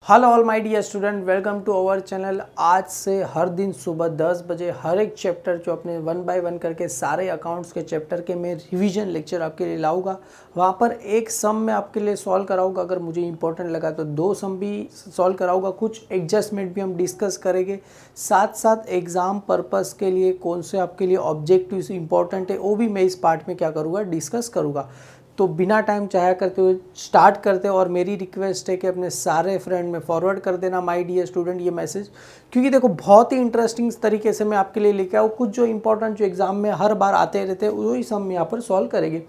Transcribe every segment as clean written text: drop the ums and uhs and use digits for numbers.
Hello all my dear student, welcome to our channel. आज से हर दिन सुबह 10 बजे हर एक चैप्टर जो अपने 1 बाय 1 करके सारे अकाउंट्स के चैप्टर के मैं रिवीजन लेक्चर आपके लिए लाऊंगा। वहाँ पर एक सम मैं आपके लिए सॉल्व कराऊंगा, अगर मुझे इंपॉर्टेंट लगा तो 2 सम भी सॉल्व कराऊंगा, कुछ एडजस्टमेंट भी हम डिस्कस करेंगे। साथ साथ एग्ज़ाम पर्पज़ के लिए कौन से आपके लिए ऑब्जेक्टिव्स इंपॉर्टेंट है वो भी मैं इस पार्ट में क्या करूँगा, डिस्कस करूँगा। तो बिना टाइम चाहे करते हुए स्टार्ट करते हैं। और मेरी रिक्वेस्ट है कि अपने सारे फ्रेंड में फॉरवर्ड कर देना माय डियर स्टूडेंट ये मैसेज, क्योंकि देखो बहुत ही इंटरेस्टिंग तरीके से मैं आपके लिए लेके आऊँ। कुछ जो इंपॉर्टेंट जो एग्जाम में हर बार आते रहते हैं वही सब हम यहाँ पर सॉल्व करेंगे।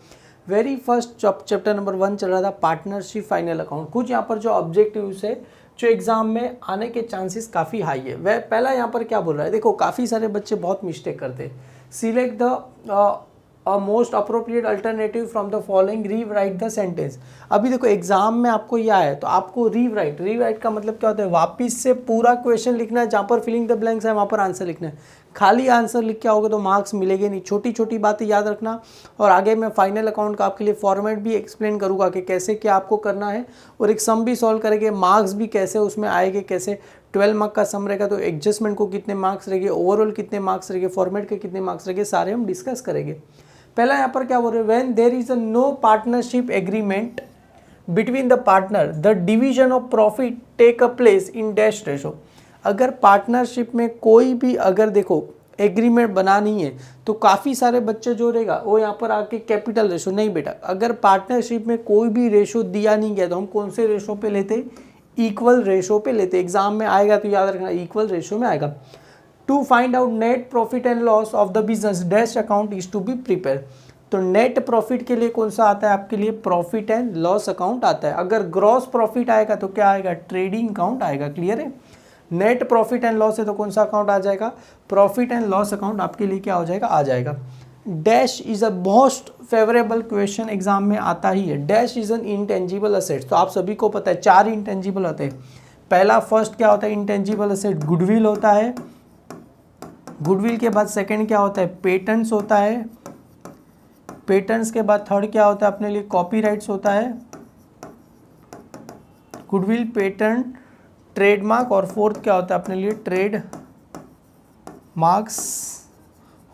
वेरी फर्स्ट चैप्टर नंबर 1 चल रहा था पार्टनरशिप फाइनल अकाउंट। कुछ यहाँ पर जो ऑब्जेक्टिव्स है जो एग्जाम में आने के चांसेस काफ़ी हाई है। वह पहला यहाँ पर क्या बोल रहा है, देखो काफ़ी सारे बच्चे बहुत मिस्टेक करते हैं। Select the most appropriate alternative from the following, rewrite the sentence. अभी देखो एग्जाम में आपको यह है तो आपको रीराइट का मतलब क्या होता है, वापिस से पूरा क्वेश्चन लिखना है। जहाँ पर फिलिंग द ब्लैंक्स है वहाँ पर आंसर लिखना है। खाली आंसर लिख के आओगे तो मार्क्स मिलेंगे नहीं। छोटी छोटी बातें याद रखना। और आगे मैं फाइनल अकाउंट का आपके लिए फॉर्मेट भी एक्सप्लेन करूँगा कि कैसे क्या आपको करना है, और एक सम भी सॉल्व करेंगे। मार्क्स भी कैसे उसमें आएंगे, कैसे 12 मार्क का सम रहेगा तो एडजस्टमेंट को कितने मार्क्स रहेंगे, ओवरऑल कितने मार्क्स रहेंगे, फॉर्मेट के कितने मार्क्स रहेंगे, सारे हम डिस्कस करेंगे। पहला यहाँ पर क्या बोल रहे हैं, when there is a no partnership agreement between the partner the division of profit take a place in dash ratio. अगर पार्टनरशिप में कोई भी अगर देखो एग्रीमेंट बनानी है तो काफ़ी सारे बच्चे जो रहेगा वो यहाँ पर आके कैपिटल रेशो नहीं बेटा। अगर पार्टनरशिप में कोई भी रेशो दिया नहीं गया तो हम कौन से रेशो पे लेते, इक्वल रेशो पे लेते। एग्जाम में आएगा तो याद रखना इक्वल रेशो में आएगा। To find out net profit and loss of the business dash account is to be prepare. तो नेट प्रॉफिट के लिए कौन सा आता है आपके लिए, प्रॉफिट एंड लॉस अकाउंट आता है। अगर ग्रॉस प्रॉफिट आएगा तो क्या आएगा, ट्रेडिंग अकाउंट आएगा। क्लियर है। नेट प्रॉफिट एंड लॉस है तो कौन सा अकाउंट आ जाएगा, प्रॉफिट एंड लॉस अकाउंट आपके लिए क्या हो जाएगा, आ जाएगा। Dash is a most favourable question exam में आता ही है। Dash is an intangible asset. तो आप सभी को पता है 4 इंटेंजिबल होते हैं। पहला फर्स्ट क्या होता है इंटेंजिबल असेट, गुडविल होता है। गुडविल के बाद सेकंड क्या होता है, पेटेंट्स होता है। पेटेंट्स के बाद थर्ड क्या होता है अपने लिए, कॉपीराइट्स होता है। गुडविल, पेटेंट, ट्रेडमार्क, और फोर्थ क्या होता है अपने लिए, ट्रेड मार्क्स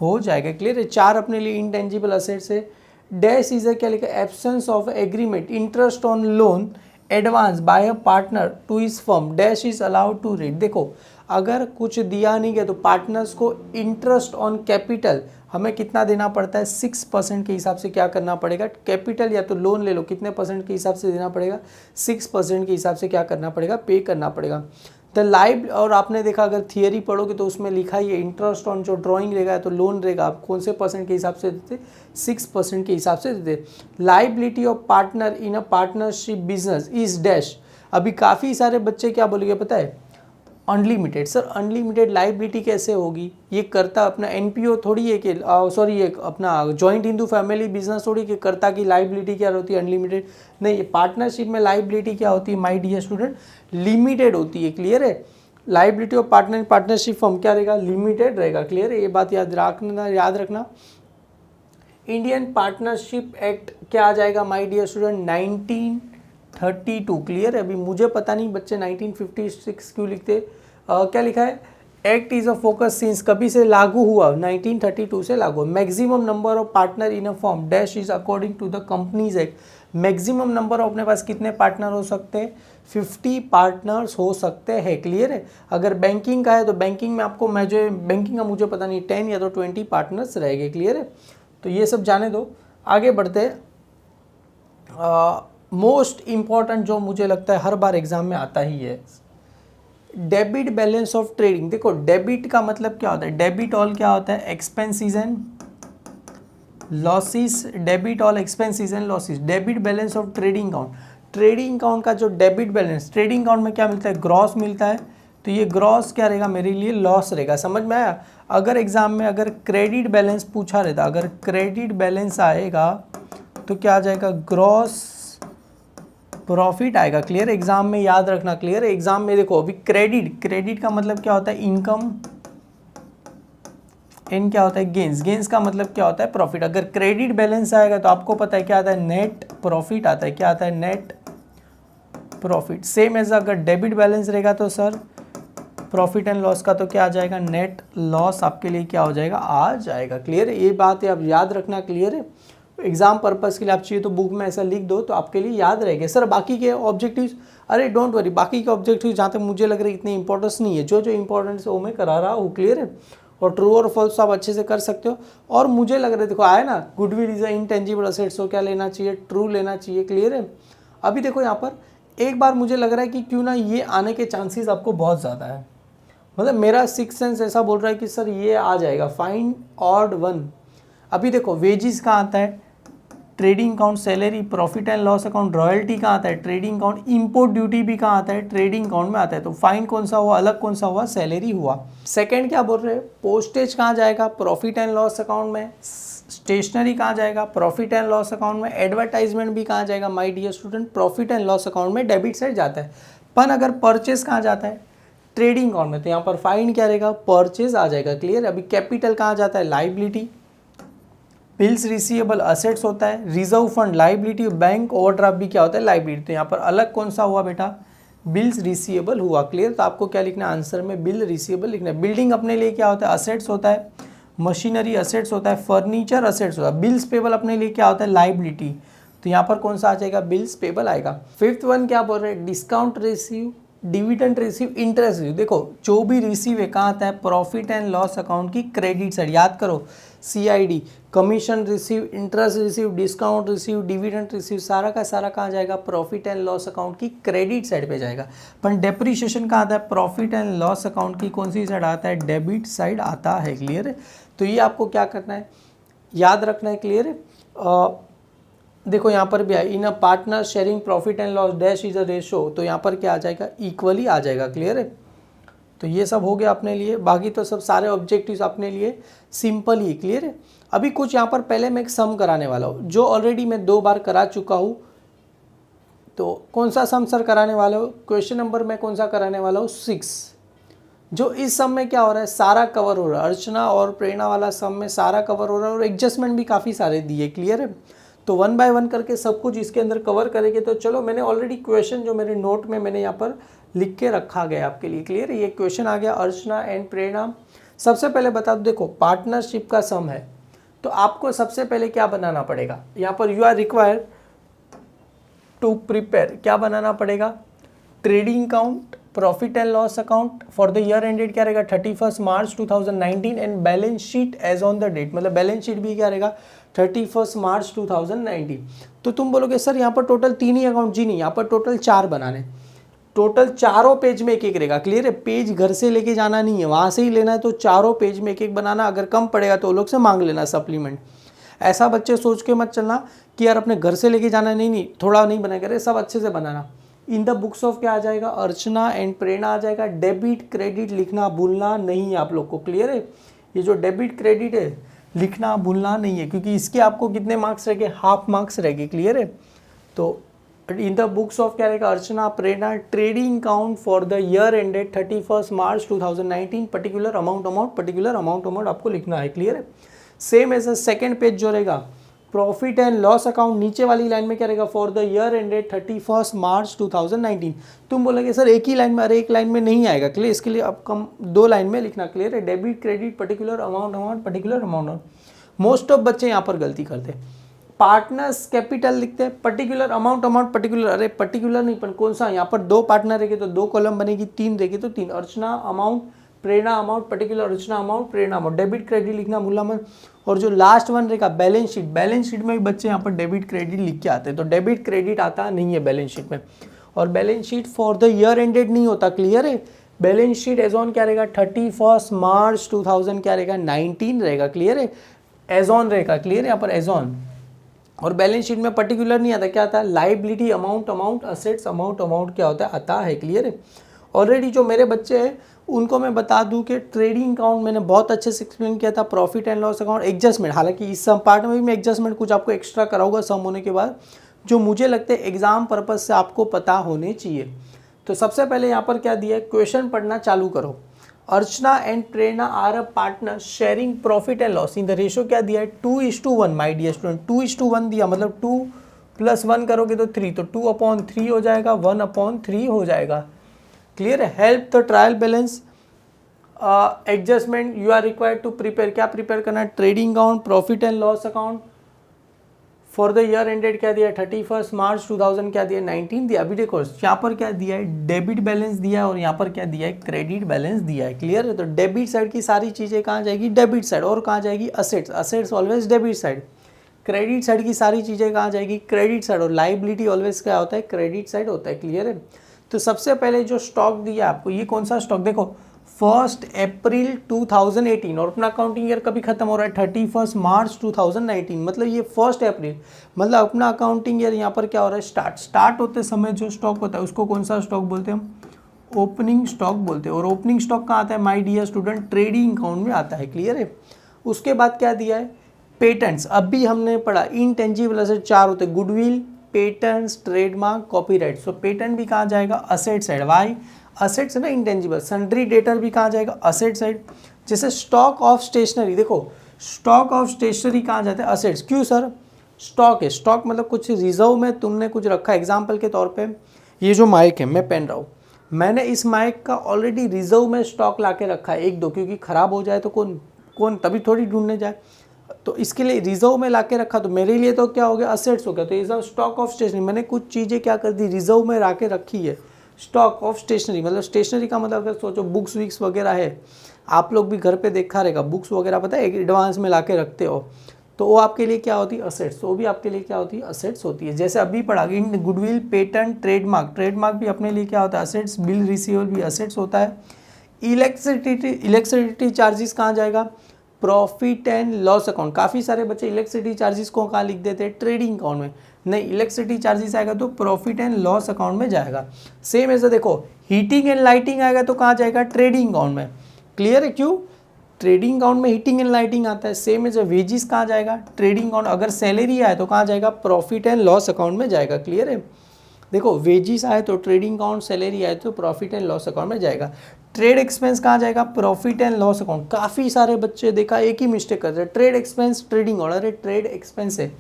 हो जाएगा। क्लियर है। 4 अपने लिए इंटेंजिबल असेट्स है। डैश इज क्या लिखा, absence of agreement interest on loan advance by a partner to his firm dash is allowed to read. देखो अगर कुछ दिया नहीं गया तो पार्टनर्स को इंटरेस्ट ऑन कैपिटल हमें कितना देना पड़ता है, 6% के हिसाब से क्या करना पड़ेगा, कैपिटल या तो लोन ले लो कितने परसेंट के हिसाब से देना पड़ेगा, 6% के हिसाब से क्या करना पड़ेगा, पे करना पड़ेगा। द लाइव, और आपने देखा अगर थियरी पढ़ोगे तो उसमें लिखा ही है इंटरेस्ट ऑन जो ड्राइंग रहेगा तो लोन रहेगा, आप कौन से परसेंट के हिसाब से देते, 6% के हिसाब से देते। Liability of partner in a partnership business is dash. अभी काफ़ी सारे बच्चे क्या बोलेंगे पता है, अनलिमिटेड। सर अनलिमिटेड लाइबिलिटी कैसे होगी, ये करता अपना एनपीओ थोड़ी है कि सॉरी ये अपना जॉइंट हिंदू फैमिली बिजनेस थोड़ी कि करता की लाइबिलिटी क्या होती है, अनलिमिटेड नहीं। ये पार्टनरशिप में लाइबिलिटी क्या होती है माय डियर स्टूडेंट, लिमिटेड होती है। क्लियर है। लाइबिलिटी ऑफ पार्टनरशिप फर्म क्या रहेगा, लिमिटेड रहेगा। क्लियर है, ये बात याद रखना। इंडियन पार्टनरशिप एक्ट क्या आ जाएगा माय डियर स्टूडेंट, 1932। क्लियर है। अभी मुझे पता नहीं बच्चे 1956 क्यों लिखते, क्या लिखा है, act is a focus since कभी से लागू हुआ, 1932 से लागू। Maximum number of partner in a firm dash is according to the companies act. Maximum number अपने पास कितने पार्टनर हो सकते हैं, 50 पार्टनर्स हो सकते हैं। क्लियर है। अगर बैंकिंग का है तो बैंकिंग में आपको बैंकिंग का मुझे पता नहीं 10 या तो 20 पार्टनर्स रहेंगे। क्लियर है। तो ये सब जाने दो, आगे बढ़ते हैं। मोस्ट इंपॉर्टेंट जो मुझे लगता है हर बार एग्जाम में आता ही है, डेबिट बैलेंस ऑफ ट्रेडिंग। देखो डेबिट का मतलब क्या होता है, डेबिट ऑल क्या होता है, expenses and losses. Debit all expenses and losses. Debit balance of trading account. Trading account का जो डेबिट बैलेंस, ट्रेडिंग अकाउंट में क्या मिलता है, ग्रॉस मिलता है। तो ये ग्रॉस क्या रहेगा, मेरे लिए लॉस रहेगा। समझ में आया। अगर एग्जाम में अगर क्रेडिट बैलेंस पूछा रहता, अगर क्रेडिट बैलेंस आएगा तो क्या आ जाएगा, ग्रॉस प्रॉफिट आएगा। क्लियर। एग्जाम में याद रखना। क्लियर है। एग्जाम में देखो अभी क्रेडिट का मतलब क्या होता है, इनकम, इन क्या होता है, गेंस का मतलब क्या होता है, प्रॉफिट। अगर क्रेडिट बैलेंस आएगा तो आपको पता है क्या आता है, नेट प्रॉफिट आता है। क्या आता है, नेट प्रॉफिट। सेम एज अगर डेबिट बैलेंस रहेगा तो सर प्रॉफिट एंड लॉस का तो क्या आ जाएगा, नेट लॉस आपके लिए क्या हो जाएगा, आ जाएगा। क्लियर है, ये बात है, आप याद रखना। क्लियर है, एग्जाम पर्पस के लिए आप चाहिए तो बुक में ऐसा लिख दो तो आपके लिए याद रहेगा। सर बाकी के ऑब्जेक्टिव्स, अरे डोंट वरी, बाकी के ऑब्जेक्टिव्स जहाँ तक मुझे लग रहा है इतनी इंपॉर्टेंस नहीं है, जो जो इंपॉर्टेंस है वो मैं करा रहा हूँ। क्लियर है, और ट्रू और फॉल्स आप अच्छे से कर सकते हो। और मुझे लग रहा है देखो आया ना, goodwill is a intangible assets, तो क्या लेना चाहिए, ट्रू लेना चाहिए। क्लियर है, अभी देखो यहाँ पर एक बार मुझे लग रहा है कि क्यों ना ये आने के चांसेस आपको बहुत ज़्यादा है, मतलब मेरा सिक्स सेंस ऐसा बोल रहा है कि सर ये आ जाएगा, फाइंड ऑड वन। अभी देखो वेजिस कहाँ आता है, trading account, salary, profit and loss account, royalty कहाँ आता है, ट्रेडिंग अकाउंट, इंपोर्ट ड्यूटी भी कहाँ आता है, ट्रेडिंग अकाउंट में आता है। तो फाइन कौन सा हुआ, अलग कौन सा हुआ, सैलरी हुआ। सेकंड क्या बोल रहे हैं, पोस्टेज कहाँ जाएगा, प्रॉफिट एंड लॉस अकाउंट में। स्टेशनरी कहाँ जाएगा, प्रॉफिट एंड लॉस अकाउंट में। एडवर्टाइजमेंट भी कहाँ जाएगा my dear student, profit and loss account में, डेबिट साइड जाता है। पर अगर परचेज कहाँ जाता है, ट्रेडिंग अकाउंट में, तो यहाँ पर फाइन क्या रहेगा, परचेज आ जाएगा। क्लियर, अभी कैपिटल कहाँ जाता है, लाइबिलिटी। बिल्स रिसीवेबल असेट्स होता है, reserve fund liability, bank overdraft भी क्या होता है, लाइबिलिटी। तो यहाँ पर अलग कौन सा हुआ बेटा, बिल्स रिसीवेबल हुआ। क्लियर, तो आपको क्या लिखना है, आंसर में बिल रिसीवेबल लिखना है। बिल्डिंग अपने लिए क्या होता है, असेट्स होता है, मशीनरी असेट्स होता है, फर्नीचर असेट्स होता है। बिल्स पेबल अपने लिए क्या होता है, लाइबिलिटी। तो यहाँ पर कौन सा आ जाएगा, बिल्स पेबल आएगा। फिफ्थ वन क्या बोल रहे हैं, discount receive, dividend receive, interest receive. देखो जो भी रिसीव है कहाँ आता है, प्रॉफिट एंड लॉस अकाउंट की क्रेडिट साइड। याद करो, CID, commission receive, interest receive, discount receive, dividend receive, सारा का सारा कहाँ जाएगा, प्रॉफिट एंड लॉस अकाउंट की क्रेडिट साइड पे जाएगा। पर डेप्रीशिएशन कहाँ आता है, प्रॉफिट एंड लॉस अकाउंट की कौन सी साइड आता है, डेबिट साइड आता है। क्लियर है, तो ये आपको क्या करना है, याद रखना है। क्लियर है, देखो यहाँ पर भी है, in a partner sharing profit and loss dash is a ratio, तो यहाँ पर क्या आ जाएगा, इक्वली आ जाएगा। क्लियर है, तो ये सब हो गया अपने लिए, बाकी तो सब सारे ऑब्जेक्टिव्स अपने लिए सिंपल ही। क्लियर है, अभी कुछ यहाँ पर पहले मैं एक सम कराने वाला हूँ, जो ऑलरेडी मैं 2 बार करा चुका हूँ। तो कौन सा सम सर कराने वाला हूँ, क्वेश्चन नंबर मैं कौन सा कराने वाला हूँ, 6। जो इस सम में क्या हो रहा है, सारा कवर हो रहा है, अर्चना और प्रेरणा वाला सम में सारा कवर हो रहा है, और एडजस्टमेंट भी काफ़ी सारे दिए। क्लियर है, तो 1 बाय 1 करके सब कुछ इसके अंदर कवर करेंगे। तो चलो, मैंने ऑलरेडी क्वेश्चन जो मेरे नोट में मैंने यहाँ पर लिख के रखा गया आपके लिए। क्लियर है, ये क्वेश्चन आ गया, अर्चना एंड प्रेरणा। सबसे पहले बता दो, देखो पार्टनरशिप का सम है, तो आपको सबसे पहले क्या बनाना पड़ेगा, यहाँ पर you are required to prepare, क्या बनाना पड़ेगा, trading account, profit and loss account for the year ended क्या रहेगा, 31 March 2019 and balance sheet as on the date, मतलब बैलेंस शीट भी क्या रहेगा, 31 मार्च 2019। तो तुम बोलोगे सर यहाँ पर टोटल 3 ही अकाउंट, जी नहीं, यहाँ पर टोटल 4 बनाने, टोटल चारों पेज में एक एक रहेगा। क्लियर है, पेज घर से लेके जाना नहीं है, वहाँ से ही लेना है, तो चारों पेज में एक एक बनाना। अगर कम पड़ेगा तो वो लोग से मांग लेना सप्लीमेंट। ऐसा बच्चे सोच के मत चलना कि यार अपने घर से लेके जाना, नहीं, थोड़ा नहीं बनाएगा, अरे सब अच्छे से बनाना। इन द बुक्स ऑफ क्या आ जाएगा, अर्चना एंड प्रेरणा आ जाएगा। डेबिट क्रेडिट लिखना भूलना नहीं है आप लोग को। क्लियर है, ये जो डेबिट क्रेडिट है लिखना भूलना नहीं है, क्योंकि इसके आपको कितने मार्क्स रहेंगे, हाफ मार्क्स रहेंगे। क्लियर है, तो इन द बुक्स ऑफ क्या रहेगा, Archana Prerna, trading account for the year ended 31 March 2019, particular amount particular amount आपको लिखना है। क्लियर है, सेम एज सेकंड पेज जो रहेगा, प्रॉफिट एंड लॉस अकाउंट, नीचे वाली लाइन में क्या रहेगा, for the year ended 31 March 2019। तुम बोलोगे सर एक ही लाइन में, अरे एक लाइन में नहीं आएगा। क्लियर, इसके लिए अब कम 2 लाइन में लिखना। क्लियर है, debit credit particular amount particular amount. Most of बच्चे यहाँ पर गलती करते हैं, पार्टनर्स कैपिटल लिखते हैं, पर्टिकुलर अमाउंट पर्टिकुलर, अरे पर्टिकुलर नहीं, पर कौन सा, यहाँ पर 2 पार्टनर रहेंगे तो 2 कॉलम बनेगी, 3 रहेगी तो 3, अर्चना अमाउंट प्रेरणा अमाउंट पर्टिकुलर, अर्चना अमाउंट प्रेरणा अमाउंट। डेबिट क्रेडिट लिखना भूलना मत। और जो लास्ट वन रहेगा बैलेंस शीट, बैलेंस शीट में भी बच्चे यहाँ पर डेबिट क्रेडिट लिख के आते हैं, तो डेबिट क्रेडिट आता नहीं है बैलेंस शीट में। और balance sheet for the year ended नहीं होता। क्लियर है, बैलेंस शीट एज ऑन क्या रहेगा, 31 मार्च 2000 क्या रहेगा, 19 रहेगा। क्लियर है, एज ऑन रहेगा। क्लियर है, यहाँ पर एज ऑन। और बैलेंस शीट में पर्टिकुलर नहीं आता, क्या आता है, लाइबिलिटी अमाउंट असेट्स अमाउंट क्या होता है, आता है। क्लियर है, ऑलरेडी जो मेरे बच्चे हैं उनको मैं बता दूं कि ट्रेडिंग अकाउंट मैंने बहुत अच्छे से एक्सप्लेन किया था, profit and loss account, adjustment, हालांकि इस सम पार्ट में भी मैं एडजस्टमेंट कुछ आपको एक्स्ट्रा कराऊंगा सम होने के बाद, जो मुझे लगता है एग्जाम पर्पज से आपको पता होने चाहिए। तो सबसे पहले यहाँ पर क्या दिया है, क्वेश्चन पढ़ना चालू करो। Archana and Prerna are a partner sharing profit and loss in the ratio क्या दिया है, 2:1। माय डियर स्टूडेंट, 2:1 दिया, मतलब 2 +1 करोगे तो 3, तो 2/3 हो जाएगा, 1/3 हो जाएगा। क्लियर है। Help the trial balance adjustment you are required to prepare, क्या प्रिपेयर करना है, trading account, profit and loss account for the year ended क्या दिया है 31 मार्च 2000 क्या दिया 19 दिया। अभी देखो यहाँ पर क्या दिया है, डेबिट बैलेंस दिया है और यहाँ पर क्या दिया है, क्रेडिट बैलेंस दिया है। क्लियर है। तो डेबिट साइड की सारी चीज़ें कहाँ जाएगी, डेबिट साइड, और कहाँ जाएगी, assets, assets always debit side. Credit side की सारी चीज़ें कहाँ जाएगी, क्रेडिट साइड, और लाइबिलिटी ऑलवेज क्या होता है, क्रेडिट साइड होता है। क्लियर है। तो सबसे पहले जो स्टॉक दिया आपको, ये कौन सा स्टॉक, देखो 1 अप्रैल 2018 और अपना अकाउंटिंग ईयर कभी खत्म हो रहा है 31 मार्च 2019, मतलब ये 1 अप्रैल, मतलब अपना अकाउंटिंग ईयर यहाँ पर क्या हो रहा है, स्टार्ट होते समय जो स्टॉक होता है उसको कौन सा स्टॉक बोलते हैं हम, ओपनिंग स्टॉक बोलते हैं। और ओपनिंग स्टॉक कहाँ आता है, my dear student, trading account में आता है। क्लियर है। उसके बाद क्या दिया है, पेटेंट्स, अभी हमने पढ़ा इनटेंजिबल एसेट 4 होते हैं, गुडविल, पेटेंट्स, ट्रेडमार्क, कॉपीराइट। सो पेटेंट भी कहाँ जाएगा, असेट साइड, वाई असेट्स है ना, इंटेंजिबल। सन्ड्री डेटर भी कहाँ जाएगा, असेट साइड। जैसे स्टॉक ऑफ स्टेशनरी, देखो स्टॉक ऑफ स्टेशनरी कहाँ जाते हैं, असेट्स। क्यों सर, स्टॉक है, स्टॉक मतलब कुछ रिजर्व में तुमने कुछ रखा। एग्जाम्पल के तौर पे ये जो माइक है मैं पहन रहा हूँ, मैंने इस माइक का ऑलरेडी रिजर्व में स्टॉक ला के रखा है, 1-2, क्योंकि ख़राब हो जाए तो कौन तभी थोड़ी ढूंढने जाए, तो इसके लिए रिजर्व में ला के रखा, तो मेरे लिए तो क्या हो गया, असेट्स हो गया। तो ये सब स्टॉक ऑफ स्टेशनरी, मैंने कुछ चीज़ें क्या कर दी, रिजर्व में ला के रखी है। स्टॉक ऑफ स्टेशनरी मतलब स्टेशनरी का मतलब अगर सोचो बुक्स विक्स वगैरह है, आप लोग भी घर पे देखा रहेगा, बुक्स वगैरह पता है एडवांस में ला के रखते हो, तो वो आपके लिए क्या होती है, असेट्स। वो भी आपके लिए क्या होती है, असेट्स होती है। जैसे अभी पढ़ा इन गुडविल, पेटेंट, ट्रेडमार्क, ट्रेडमार्क भी अपने लिए क्या होता है, असेट्स। बिल रिसीवेबल भी असेट्स होता है। इलेक्ट्रिसिटी चार्जेस कहाँ जाएगा, प्रॉफिट एंड लॉस अकाउंट। काफ़ी सारे बच्चे इलेक्ट्रिसिटी चार्जेस को कहाँ लिख देते हैं, ट्रेडिंग अकाउंट में। नहीं, इलेक्ट्रिसिटी चार्जेस आएगा तो प्रॉफिट एंड लॉस अकाउंट में जाएगा। सेम ऐसे देखो हीटिंग एंड लाइटिंग आएगा तो कहाँ जाएगा, ट्रेडिंग अकाउंट में। क्लियर है। क्यों, ट्रेडिंग अकाउंट में हीटिंग एंड लाइटिंग आता है। सेम एज वेजिस कहाँ जाएगा, ट्रेडिंग अकाउंट। अगर सैलरी आए तो कहाँ जाएगा, प्रॉफिट एंड लॉस अकाउंट में जाएगा। क्लियर है। देखो वेजिस आए तो ट्रेडिंग अकाउंट, सैलरी आए तो प्रॉफिट एंड लॉस अकाउंट में जाएगा। ट्रेड एक्सपेंस कहाँ जाएगा, प्रॉफिट एंड लॉस अकाउंट। काफ़ी सारे बच्चे देखा एक ही मिस्टेक करते हैं, ट्रेड एक्सपेंस ट्रेडिंग अकाउंट, अरे ट्रेड एक्सपेंस है,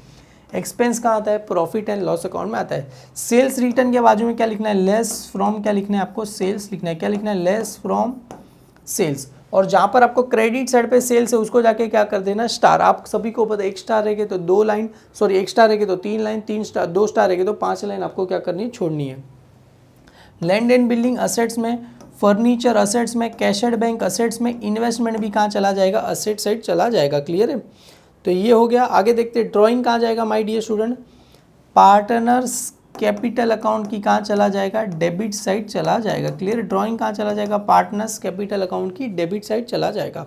एक्सपेंस कहाँ आता है, प्रॉफिट एंड लॉस अकाउंट में आता है। सेल्स रिटर्न के बाजू में क्या लिखना है, लेस फ्रॉम, क्या लिखना है आपको, सेल्स लिखना है। क्या लिखना है, लेस फ्रॉम सेल्स। और जहाँ पर आपको क्रेडिट साइड पे सेल्स है उसको जाके क्या कर देना, स्टार। आप सभी को पता है 1 स्टार रहेगी तो 2 लाइन, सॉरी 1 स्टार रहेगी तो 3 लाइन, 3 स्टार 2 स्टार रहेगी तो 5 लाइन आपको क्या करनी है, छोड़नी है। लैंड एंड बिल्डिंग असेट्स में, फर्नीचर असेट्स में, कैश एंड बैंक असेट्स में, इन्वेस्टमेंट भी कहाँ चला जाएगा, असेट साइड चला जाएगा। क्लियर है। तो ये हो गया। आगे देखते हैं ड्राइंग कहाँ जाएगा my dear student, partners capital account की कहाँ चला जाएगा, डेबिट साइड चला जाएगा। क्लियर। ड्राइंग कहाँ चला जाएगा, पार्टनर्स कैपिटल अकाउंट की डेबिट साइड चला जाएगा।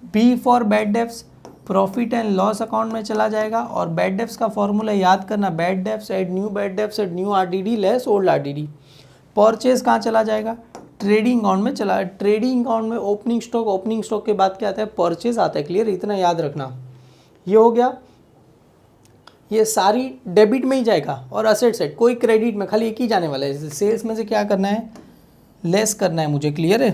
B for bad debts, profit and loss account में चला जाएगा। और बैड डेब्ट्स का फॉर्मूला याद करना, bad debts add new bad debts add new RDD less old RDD. Purchase कहाँ चला जाएगा, ट्रेडिंग अकाउंट में चला। ट्रेडिंग अकाउंट में ओपनिंग स्टॉक, ओपनिंग स्टॉक के बाद क्या आता है, परचेज आता है। क्लियर, इतना याद रखना। ये हो गया, ये सारी डेबिट में ही जाएगा और असेट साइड, कोई क्रेडिट में, खाली एक ही जाने वाला है। सेल्स में से क्या करना है, लेस करना है मुझे। क्लियर है।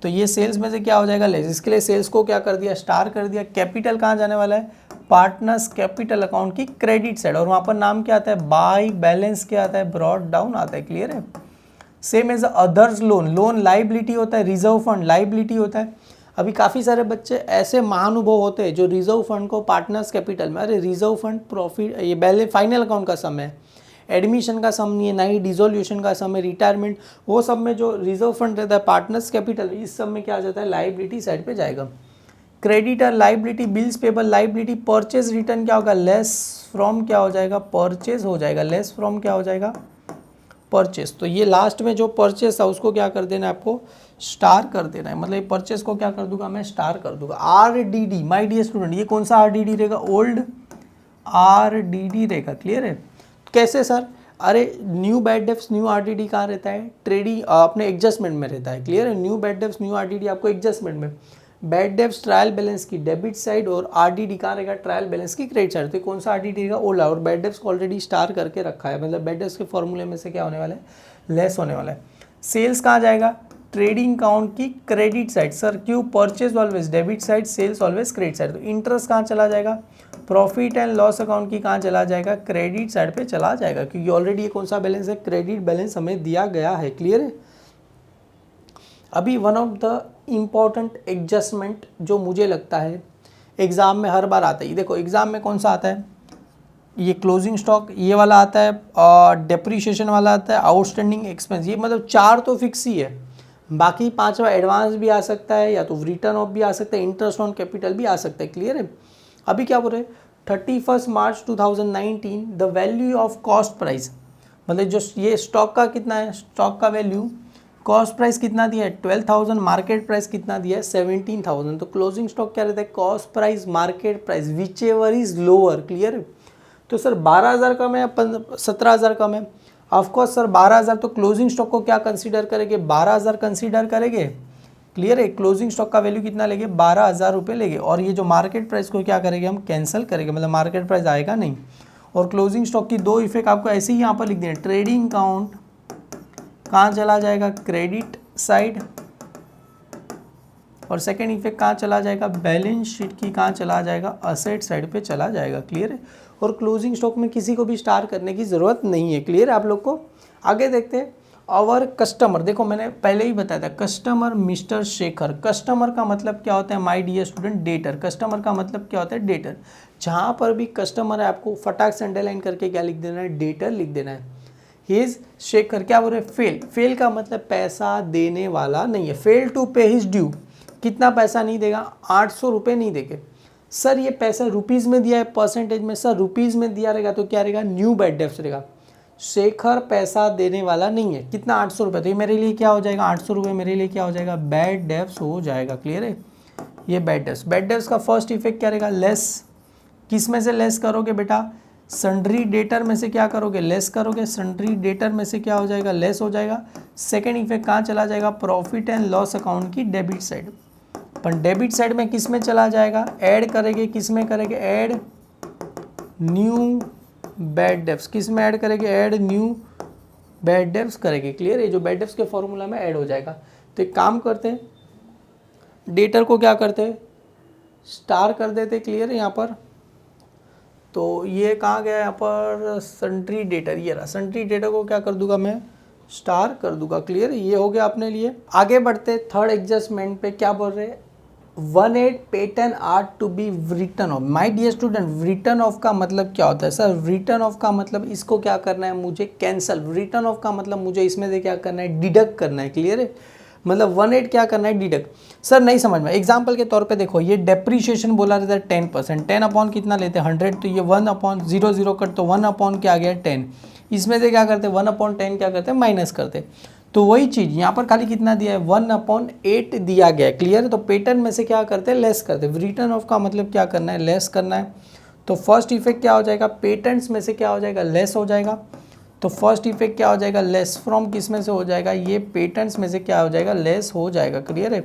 तो ये सेल्स में से क्या हो जाएगा, लेस। इसके लिए सेल्स को क्या कर दिया, स्टार कर दिया। कैपिटल कहाँ जाने वाला है, पार्टनर्स कैपिटल अकाउंट की क्रेडिट साइड, और वहाँ पर नाम क्या आता है, बाय बैलेंस क्या आता है, ब्रॉट डाउन आता है। क्लियर है। Same as others loan, loan liability होता है, रिजर्व फंड लाइबिलिटी होता है। अभी काफ़ी सारे बच्चे ऐसे महानुभव होते हैं जो रिजर्व फंड को पार्टनर्स कैपिटल में, अरे रिजर्व फंड प्रॉफिट, ये बैलेंस फाइनल अकाउंट का सम है, एडमिशन का सम नहीं है, ना ही डिसोल्यूशन का सम है, रिटायरमेंट, वो सब में जो रिजर्व फंड रहता है पार्टनर्स कैपिटल, इस सब में क्या आ जाता है, लाइबिलिटी साइड पे जाएगा। Creditor liability, bills payable liability. Purchase return क्या होगा, लेस फ्रॉम क्या हो जाएगा, परचेज हो जाएगा। लेस फ्रॉम क्या हो जाएगा, परचेस। तो ये लास्ट में जो परचेस था उसको क्या कर देना है, आपको स्टार कर देना है। मतलब परचेस को क्या कर दूंगा मैं, स्टार कर दूंगा। RDD माय डियर स्टूडेंट, ये कौन सा RDD रहेगा, ओल्ड RDD रहेगा। क्लियर है। कैसे सर, अरे new bad debts new RDD कहाँ रहता है, ट्रेडिंग अपने एडजस्टमेंट में रहता है। क्लियर है। New bad debts new RDD आपको एडजस्टमेंट में, बैड डेब्ट्स ट्रायल बैलेंस की डेबिट साइड, और RDD कहाँ रहेगा, ट्रायल बैलेंस की क्रेडिट साइड। तो कौन सा RDD रहेगा, ओल्ड। और बैड डेब्ट्स को ऑलरेडी स्टार करके रखा है, मतलब बैड डेब्ट्स के फॉर्मूले में से क्या होने वाला है, लेस होने वाला है। सेल्स कहाँ जाएगा, ट्रेडिंग अकाउंट की क्रेडिट साइड। सर क्यों? Purchase always debit side, sales always credit side. तो इंटरेस्ट कहाँ चला जाएगा? प्रॉफिट एंड लॉस अकाउंट की कहाँ चला जाएगा? क्रेडिट साइड पे चला जाएगा, क्योंकि ऑलरेडी ये कौन सा बैलेंस है? क्रेडिट बैलेंस हमें दिया गया है। क्लियर है? अभी one of the important adjustment जो मुझे लगता है एग्जाम में हर बार आता है, देखो एग्जाम में कौन सा आता है? ये क्लोजिंग स्टॉक ये वाला आता है, और डेप्रीशिएशन वाला आता है, आउटस्टैंडिंग एक्सपेंस। ये मतलब 4 तो फिक्स ही है, बाकी 5वां एडवांस भी आ सकता है, या तो रिटर्न ऑफ भी आ सकता है, इंटरेस्ट ऑन कैपिटल भी आ सकता है। क्लियर है? अभी क्या बोल रहे हैं? 31 March 2019 the value of cost price, मतलब जो ये स्टॉक का कितना है? स्टॉक का वैल्यू, कॉस्ट प्राइस कितना दिया है? 12,000, मार्केट प्राइस कितना दिया है? 17,000। तो क्लोजिंग स्टॉक क्या रहता है? Cost price market price which ever is lower. Clear है? तो सर 12,000 कम है या 17,000 कम है? ऑफकोर्स सर 12,000, तो क्लोजिंग स्टॉक को क्या कंसीडर करेंगे? 12,000 कंसीडर करेंगे। क्लियर है? क्लोजिंग स्टॉक का वैल्यू कितना लेंगे? 12,000 रुपये लेंगे, और ये जो मार्केट प्राइस को क्या करेंगे? हम कैंसिल करेंगे, मतलब मार्केट प्राइस आएगा नहीं। और क्लोजिंग स्टॉक की 2 इफेक्ट आपको ऐसे ही यहाँ पर लिख दें। ट्रेडिंग अकाउंट कहाँ चला जाएगा? क्रेडिट साइड, और सेकेंड इफेक्ट कहाँ चला जाएगा? बैलेंस शीट की कहाँ चला जाएगा? असेट साइड पे चला जाएगा। क्लियर है? और क्लोजिंग स्टॉक में किसी को भी स्टार करने की ज़रूरत नहीं है। क्लियर है आप लोग को? आगे देखते हैं। और कस्टमर, देखो मैंने पहले ही बताया था, कस्टमर मिस्टर शेखर। कस्टमर का मतलब क्या होता है my dear student? Debtor. Customer का मतलब क्या होता है? डेटर। जहाँ पर भी कस्टमर है आपको फटाक से अंडरलाइन करके क्या लिख देना है? डेटर लिख देना है। हिज शेखर क्या बोल रहे? फेल। फेल का मतलब पैसा देने वाला नहीं है। फेल टू पे हिज ड्यू, कितना पैसा नहीं देगा? 800 रुपये नहीं देंगे। सर ये पैसा रुपीज़ में दिया है परसेंटेज में? सर रुपीज़ में दिया रहेगा तो क्या रहेगा? न्यू बैड डेब्ट्स रहेगा। शेखर पैसा देने वाला नहीं है। कितना? 800 रुपये। तो ये मेरे लिए क्या हो जाएगा? 800 रुपये मेरे लिए क्या हो जाएगा? बैड डेब्ट्स हो जाएगा। क्लियर है? ये बैड डेब्ट्स। बैड डेब्ट्स का फर्स्ट इफेक्ट क्या रहेगा? लेस। किस में से लेस करोगे बेटा? सन्ड्री डेटर में से क्या करोगे? लेस करोगे। सन्ड्री डेटर में से क्या हो जाएगा? लेस हो जाएगा। सेकेंड इफेक्ट कहाँ चला जाएगा? प्रॉफिट एंड लॉस अकाउंट की डेबिट साइड। पर डेबिट साइड में किस में चला जाएगा? ऐड करेंगे। किस में करेंगे? Add new bad debts. किस में ऐड करेंगे? ऐड न्यू बैड डेब्ट्स करेंगे। क्लियर है? जो बैड डेब्ट्स के फॉर्मूला में ऐड हो जाएगा। तो एक काम करते हैं, डेटर को क्या करते हैं? स्टार कर देते। क्लियर है? यहाँ पर तो ये कहाँ गया? यहाँ पर सन्ट्री डेटर, ये रहा। सन्ट्री डेटर को क्या कर दूंगा मैं? स्टार कर दूंगा। क्लियर है? ये हो गया अपने लिए। आगे बढ़ते थर्ड एडजस्टमेंट पे। क्या बोल रहे हैं? 1/8 pattern are to be written off. My dear student, written off का मतलब क्या होता है? सर रिटर्न ऑफ का मतलब इसको क्या करना है? मुझे कैंसल। रिटर्न ऑफ का मतलब मुझे इसमें से क्या करना है? डिडक्ट करना है। क्लियर है? मतलब 1/8 क्या करना है? डिडक्ट। सर नहीं समझ में। एग्जाम्पल के तौर पे देखो, ये डेप्रीशिएशन बोला रहता है 10%। 10 अपॉन कितना लेते हैं? 100। तो ये 1/0 कट, तो 1 अपॉन क्या आ गया? 10। इसमें से क्या करते हैं? 1/10 क्या करते हैं? माइनस करते। तो वही चीज़ यहाँ पर खाली कितना दिया है? 1/8 दिया गया है। क्लियर है? तो पैटर्न में से क्या करते हैं? लेस करते हैं। रिटर्न ऑफ का मतलब क्या करना है? लेस करना है। तो फर्स्ट इफेक्ट क्या हो जाएगा? पैटर्न्स में से क्या हो जाएगा? लेस हो जाएगा। तो फर्स्ट इफेक्ट क्या हो जाएगा? लेस फ्रॉम किस में से हो जाएगा? ये पैटर्न्स में से क्या हो जाएगा? लेस हो जाएगा। क्लियर है?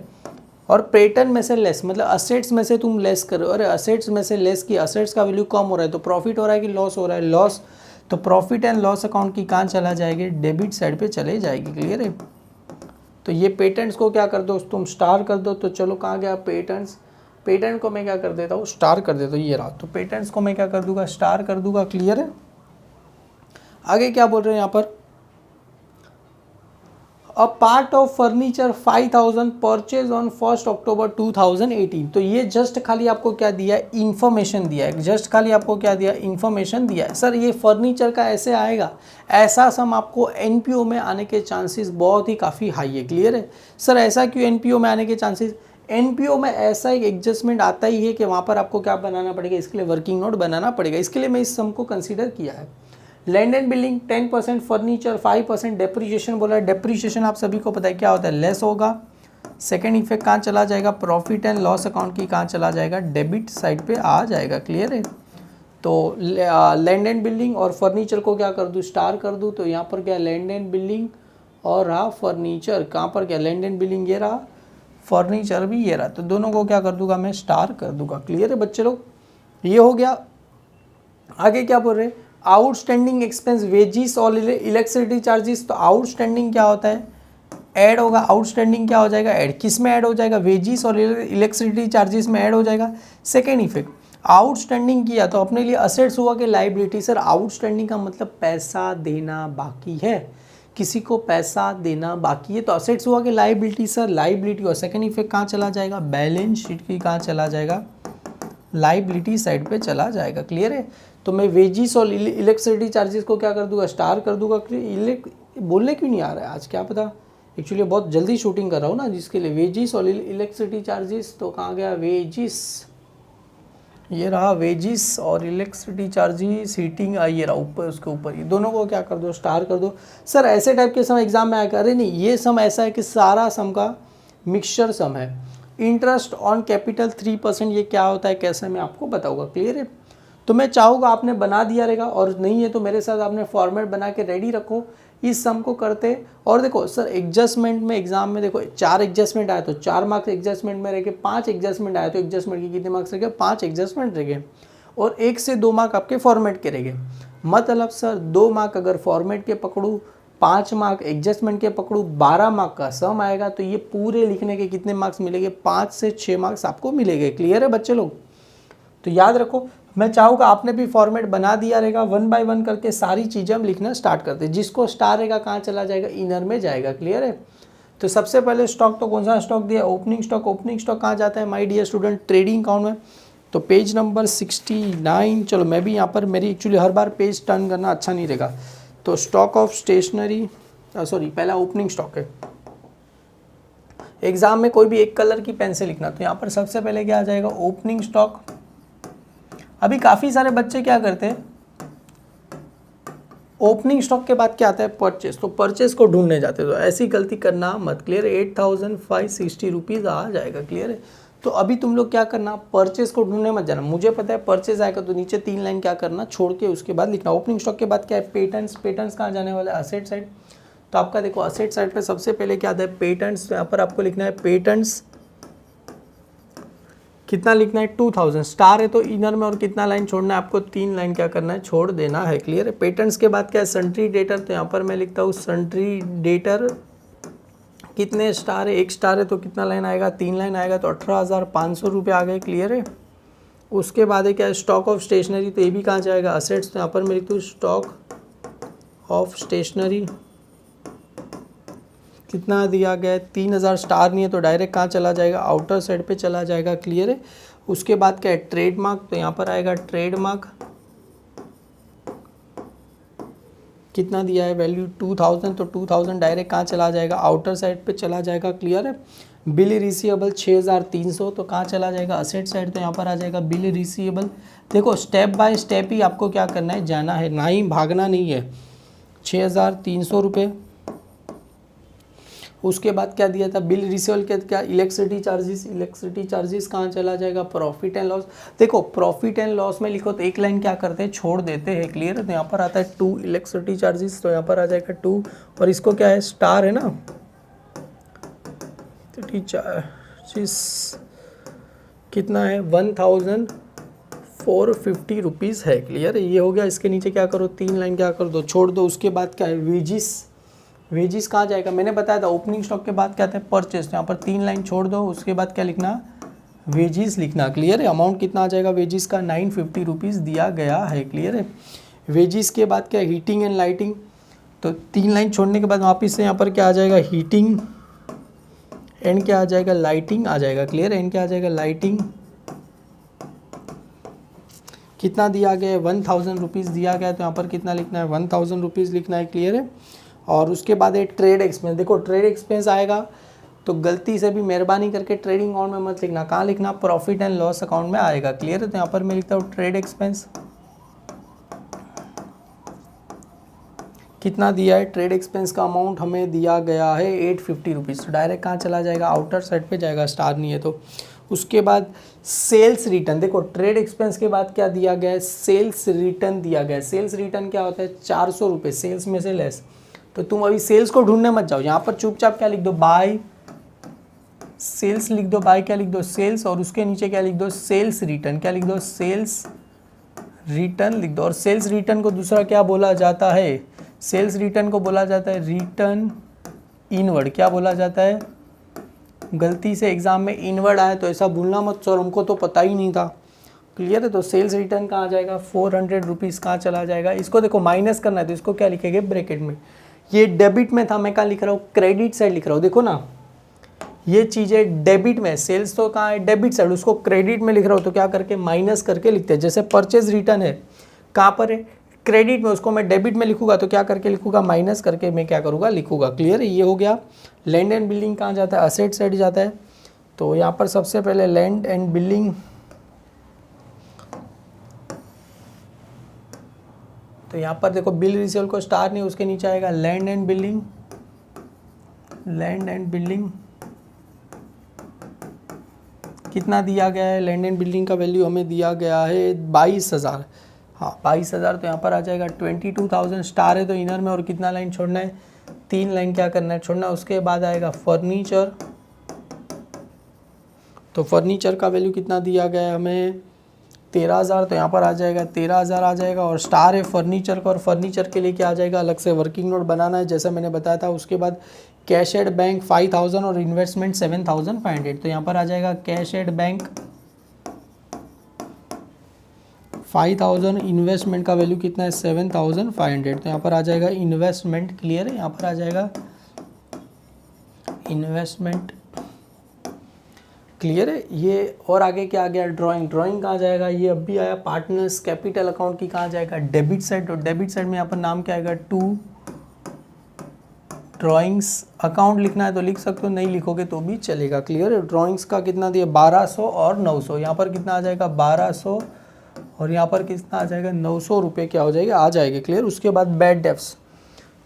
और पैटर्न में से लेस मतलब असेट्स में से तुम लेस करो। अरे असेट्स में से लेस की, असेट्स का वैल्यू कम हो रहा है तो प्रॉफिट हो रहा है कि लॉस हो रहा है? लॉस। तो प्रॉफिट एंड लॉस अकाउंट की कहाँ चला जाएगी? डेबिट साइड पे चले जाएगी। क्लियर है? तो ये पैटर्न्स को क्या कर दो? तुम स्टार कर दो। तो चलो कहाँ गया पैटर्न्स? पैटर्न को मैं क्या कर देता हूँ? स्टार कर देता हूँ। ये रहा। तो पैटर्न्स को मैं क्या कर दूंगा? स्टार कर दूंगा। क्लियर है? आगे क्या बोल रहे हैं यहाँ पर? A part of furniture 5,000 purchase on 1 अक्टूबर 2018। तो ये जस्ट खाली आपको क्या दिया है? इन्फॉर्मेशन दिया है। जस्ट खाली आपको क्या दिया? इन्फॉर्मेशन दिया है। सर ये फर्नीचर का ऐसे आएगा, ऐसा सम आपको एनपीओ में आने के चांसेस बहुत ही काफ़ी हाई है। क्लियर है? सर ऐसा क्यों एनपीओ में आने के चांसेस? एनपीओ में ऐसा एक एडजस्टमेंट आता ही है कि वहाँ पर आपको क्या बनाना पड़ेगा? इसके लिए वर्किंग नोट बनाना पड़ेगा। इसके लिए मैं इस सम को कंसिडर किया है। Land and building 10%, furniture 5%, depreciation बोला है। डेप्रीशिएशन आप सभी को पता है क्या होता है? लेस होगा। सेकेंड इफेक्ट कहाँ चला जाएगा? प्रॉफिट एंड लॉस अकाउंट की कहाँ चला जाएगा? डेबिट साइड पे आ जाएगा। क्लियर है? तो लैंड एंड बिल्डिंग और फर्नीचर को क्या कर दूँ? स्टार कर दूँ। तो यहाँ पर क्या? लैंड एंड बिल्डिंग और रहा फर्नीचर। कहाँ पर क्या? लैंड एंड बिल्डिंग ये रहा, फर्नीचर भी ये रहा। तो दोनों को क्या कर दूंगा? मैं स्टार कर दूंगा। क्लियर है बच्चे लोग? ये हो गया। आगे क्या बोल रहे हैं? आउटस्टैंडिंग एक्सपेंस वेजिस और इलेक्ट्रिसिटी चार्जेस। तो आउटस्टैंडिंग क्या होता है? ऐड होगा, आउटस्टैंडिंग क्या हो जाएगा, ऐड किस में ऐड हो जाएगा, वेजिस और इलेक्ट्रिसिटी चार्जेस में ऐड हो जाएगा। सेकेंड इफेक्ट, आउटस्टैंडिंग किया तो अपने लिए असेट्स हुआ कि लाइबिलिटी। सर आउटस्टैंडिंग का मतलब पैसा देना बाकी है, किसी को पैसा देना बाकी है, तो असेट्स हुआ कि लाइबिलिटी। सर लाइबिलिटी और सेकेंड इफेक्ट कहाँ चला जाएगा, बैलेंस शीट की कहाँ चला जाएगा, लाइबिलिटी साइड पे चला जाएगा। क्लियर है। तो मैं वेजिस और इलेक्ट्रिसिटी चार्जेस को क्या कर दूंगा, स्टार कर दूंगा। बोलने क्यों नहीं आ रहा है आज, क्या पता, एक्चुअली बहुत जल्दी शूटिंग कर रहा हूँ ना, जिसके लिए वेजिस और इलेक्ट्रिसिटी चार्जेस, तो कहाँ गया वेजिस, ये रहा वेजिस और इलेक्ट्रिसिटी चार्जेस, हीटिंग आई रहा ऊपर, उसके ऊपर, ये दोनों को क्या कर दो, स्टार कर दो। सर ऐसे टाइप के सम एग्जाम में आएगा, अरे नहीं ये सम ऐसा है कि सारा सम का मिक्सचर सम है। इंटरेस्ट ऑन कैपिटल 3%, ये क्या होता है कैसे, मैं आपको बताऊंगा। क्लियर है। तो मैं चाहूँगा आपने बना दिया रहेगा, और नहीं है तो मेरे साथ आपने फॉर्मेट बना के रेडी रखो, इस सम को करते। और देखो सर एडजस्टमेंट में एग्जाम में देखो 4 एडजस्टमेंट आए तो 4 मार्क्स एडजस्टमेंट में रह गए, 5 एडजस्टमेंट आए तो एडजस्टमेंट के कितने मार्क्स रह गए, 5 एडजस्टमेंट रह गए, और 1 से 2 मार्क आपके फॉर्मेट के रह गए। मतलब सर 2 मार्क अगर फॉर्मेट के पकड़ूँ, 5 मार्क एडजस्टमेंट के पकड़ूँ, 12 मार्क का सम आएगा, तो ये पूरे लिखने के कितने मार्क्स मिलेंगे, 5 से 6 मार्क्स आपको मिलेंगे। क्लियर है बच्चे लोग। तो याद रखो, मैं चाहूँगा आपने भी फॉर्मेट बना दिया रहेगा, 1 बाय 1 करके सारी चीज़ें हम लिखना स्टार्ट करते हैं। जिसको स्टार रहेगा कहाँ चला जाएगा, इनर में जाएगा। क्लियर है। तो सबसे पहले स्टॉक, तो कौन सा स्टॉक दिया, ओपनिंग स्टॉक। ओपनिंग स्टॉक कहाँ जाता है my dear student, trading account में। तो पेज नंबर 69, चलो मैं भी यहाँ पर, मेरी एक्चुअली हर बार पेज टर्न करना अच्छा नहीं रहेगा। तो स्टॉक ऑफ स्टेशनरी, सॉरी पहला ओपनिंग स्टॉक है। एग्जाम में कोई भी एक कलर की पेन से लिखना, तो यहाँ पर सबसे पहले क्या आ जाएगा, ओपनिंग स्टॉक। अभी काफ़ी सारे बच्चे क्या करते हैं, ओपनिंग स्टॉक के बाद क्या आता है, परचेस, तो परचेस को ढूंढने जाते हैं, तो ऐसी गलती करना मत। क्लियर है। 8560 रुपीज़ आ जाएगा। क्लियर है। तो अभी तुम लोग क्या करना, परचेस को ढूंढने मत जाना, मुझे पता है परचेस आएगा तो नीचे 3 लाइन क्या करना, छोड़ के उसके बाद लिखना। ओपनिंग स्टॉक के बाद क्या है, पेटेंट्स। पेटेंट्स कहाँ जाने वाला है, असेट साइड। तो आपका देखो असेट साइड पे सबसे पहले क्या आता है, पेटेंट्स। यहाँ पर आपको लिखना है पेटेंट्स, कितना लिखना है, 2000। स्टार है तो इनर में, और कितना लाइन छोड़ना है आपको, 3 लाइन क्या करना है, छोड़ देना है। क्लियर है। पेटेंट्स के बाद क्या है, सन्ट्री डेटर। तो यहाँ पर मैं लिखता हूँ सन्ट्री डेटर, कितने स्टार है, 1 स्टार है तो कितना लाइन आएगा, 3 लाइन आएगा, तो 18,500 रुपये आ गए। क्लियर है। उसके बाद है क्या है, स्टॉक ऑफ स्टेशनरी। तो ये भी कहाँ जाएगा, असेट्स। तो यहाँ पर मैं लिखता हूँ स्टॉक ऑफ स्टेशनरी, कितना दिया गया है, 3000। स्टार नहीं है तो डायरेक्ट कहाँ चला जाएगा, आउटर साइड पे चला जाएगा। क्लियर है। उसके बाद क्या है, ट्रेडमार्क। तो यहाँ पर आएगा ट्रेडमार्क, कितना दिया है वैल्यू, 2000। तो 2000 डायरेक्ट कहाँ चला जाएगा, आउटर साइड पे चला जाएगा। क्लियर है। बिल रिसीवेबल 6300, तो कहाँ चला जाएगा, असेट साइड। तो यहाँ पर आ जाएगा बिल रिसीवेबल। देखो स्टेप बाय स्टेप ही आपको क्या करना है, जाना है, ना ही भागना नहीं है। 6300 रुपये। उसके बाद क्या दिया था, बिल रिसीवेबल के क्या, इलेक्ट्रिसिटी चार्जेस। इलेक्ट्रिसिटी चार्जेस कहाँ चला जाएगा, प्रॉफिट एंड लॉस। देखो प्रॉफिट एंड लॉस में लिखो तो 1 लाइन क्या करते हैं, छोड़ देते हैं। क्लियर है। तो यहाँ पर आता है 2 इलेक्ट्रिसिटी चार्जेस, तो यहाँ पर आ जाएगा 2, और इसको क्या है, स्टार है ना, तो चार्जेस कितना है, 1450 रुपीज़ है। क्लियर है। ये हो गया। इसके नीचे क्या करो, 3 लाइन क्या कर दो, छोड़ दो। उसके बाद क्या है, वेजिस। वेजिस कहाँ जाएगा, मैंने बताया था ओपनिंग स्टॉक के बाद क्या था, परचेस। यहाँ पर 3 लाइन छोड़ दो। उसके बाद क्या लिखना, वेजिस लिखना। क्लियर है। अमाउंट कितना आ जाएगा वेजिस का, 950 रुपीज़ दिया गया है। क्लियर है। वेजिस के बाद क्या, हीटिंग एंड लाइटिंग। तो 3 लाइन छोड़ने के बाद वापस से यहाँ पर क्या आ जाएगा, हीटिंग एंड क्या आ जाएगा, लाइटिंग आ जाएगा। क्लियर है। एंड क्या आ जाएगा, लाइटिंग। कितना दिया गया है, 1000 रुपीज़ दिया गया है। तो यहाँ पर कितना लिखना है, 1000 रुपीज़ लिखना है। क्लियर है। और उसके बाद एक ट्रेड एक्सपेंस। देखो ट्रेड एक्सपेंस आएगा तो गलती से भी मेहरबानी करके ट्रेडिंग अकाउंट में मत लिखना, कहाँ लिखना, प्रॉफिट एंड लॉस अकाउंट में आएगा। क्लियर है। तो यहाँ पर मैं लिखता हूँ ट्रेड एक्सपेंस, कितना दिया है, ट्रेड एक्सपेंस का अमाउंट हमें दिया गया है 850 रुपीज़। तो डायरेक्ट कहाँ चला जाएगा, आउटर साइड पे जाएगा, स्टार नहीं है तो। उसके बाद सेल्स रिटर्न। देखो ट्रेड एक्सपेंस के बाद क्या दिया गया है, सेल्स रिटर्न दिया गया है। सेल्स रिटर्न क्या होता है, 400 रुपये, सेल्स में से लेस। तो तुम अभी सेल्स को ढूंढने मत जाओ, यहाँ पर चुपचाप क्या लिख दो, बाय सेल्स लिख दो, बाय क्या लिख दो, सेल्स, और उसके नीचे क्या लिख दो, सेल्स रिटर्न। क्या लिख दो, सेल्स रिटर्न लिख दो। और सेल्स रिटर्न को दूसरा क्या बोला जाता है, सेल्स रिटर्न को बोला जाता है रिटर्न इनवर्ड, क्या बोला जाता है, गलती से एग्जाम में इनवर्ड आया तो ऐसा भूलना मत सर हमको तो पता ही नहीं था। क्लियर है। तो सेल्स रिटर्न कहाँ जाएगा, 400 रुपीज़ कहाँ चला जाएगा, इसको देखो माइनस करना है तो इसको क्या लिखेंगे, ब्रैकेट में। ये डेबिट में था, मैं कहाँ लिख रहा हूँ, क्रेडिट साइड लिख रहा हूँ। देखो ना ये चीज़ें डेबिट में, सेल्स तो कहाँ है, डेबिट साइड, उसको क्रेडिट में लिख रहा हूँ तो क्या करके माइनस करके लिखते हैं। जैसे परचेज रिटर्न है कहाँ पर है, क्रेडिट में, उसको मैं डेबिट में लिखूंगा तो क्या करके लिखूंगा, माइनस करके मैं क्या करूँगा, लिखूंगा। क्लियर है। ये हो गया। लैंड एंड बिल्डिंग कहाँ जाता है, असेट साइड जाता है। तो यहाँ पर सबसे पहले लैंड एंड बिल्डिंग, तो यहाँ पर देखो बिल रिसीवेबल को स्टार नहीं, उसके नीचे आएगा land and building. Land and building कितना दिया गया है, लैंड एंड बिल्डिंग का वैल्यू हमें दिया गया है 22,000। हाँ 22,000, तो यहाँ पर आ जाएगा 22,000, स्टार है तो इनर में और कितना लाइन छोड़ना है, 3 लाइन क्या करना है, छोड़ना है। उसके बाद आएगा फर्नीचर, तो फर्नीचर का वैल्यू कितना दिया गया है हमें 13,000, तो यहाँ पर आ जाएगा 13,000 आ जाएगा, और स्टार है फर्नीचर का, और फर्नीचर के लिए क्या आ जाएगा, अलग से वर्किंग नोट बनाना है जैसा मैंने बताया था। उसके बाद कैश एट बैंक 5,000 और इन्वेस्टमेंट 7,500, तो यहाँ पर आ जाएगा कैश एट बैंक 5,000, इन्वेस्टमेंट का वैल्यू कितना है 7,500, तो यहाँ पर आ जाएगा इन्वेस्टमेंट। क्लियर है। यहाँ पर आ जाएगा इन्वेस्टमेंट। क्लियर है। ये और आगे क्या आ गया, ड्राइंग। ड्राइंग कहाँ जाएगा, ये अब भी आया पार्टनर्स कैपिटल अकाउंट की कहाँ जाएगा, डेबिट साइड। तो डेबिट साइड में यहाँ पर नाम क्या आएगा, 2 ड्राइंग्स। अकाउंट लिखना है तो लिख सकते हो, नहीं लिखोगे तो भी चलेगा। क्लियर है। ड्राइंग्स का कितना दिया 1200 और 900, यहाँ पर कितना आ जाएगा 1200 और यहाँ पर कितना आ जाएगा 900 रुपये क्या हो जाएगा, आ जाएगा। क्लियर। उसके बाद बैड डेब्ट्स,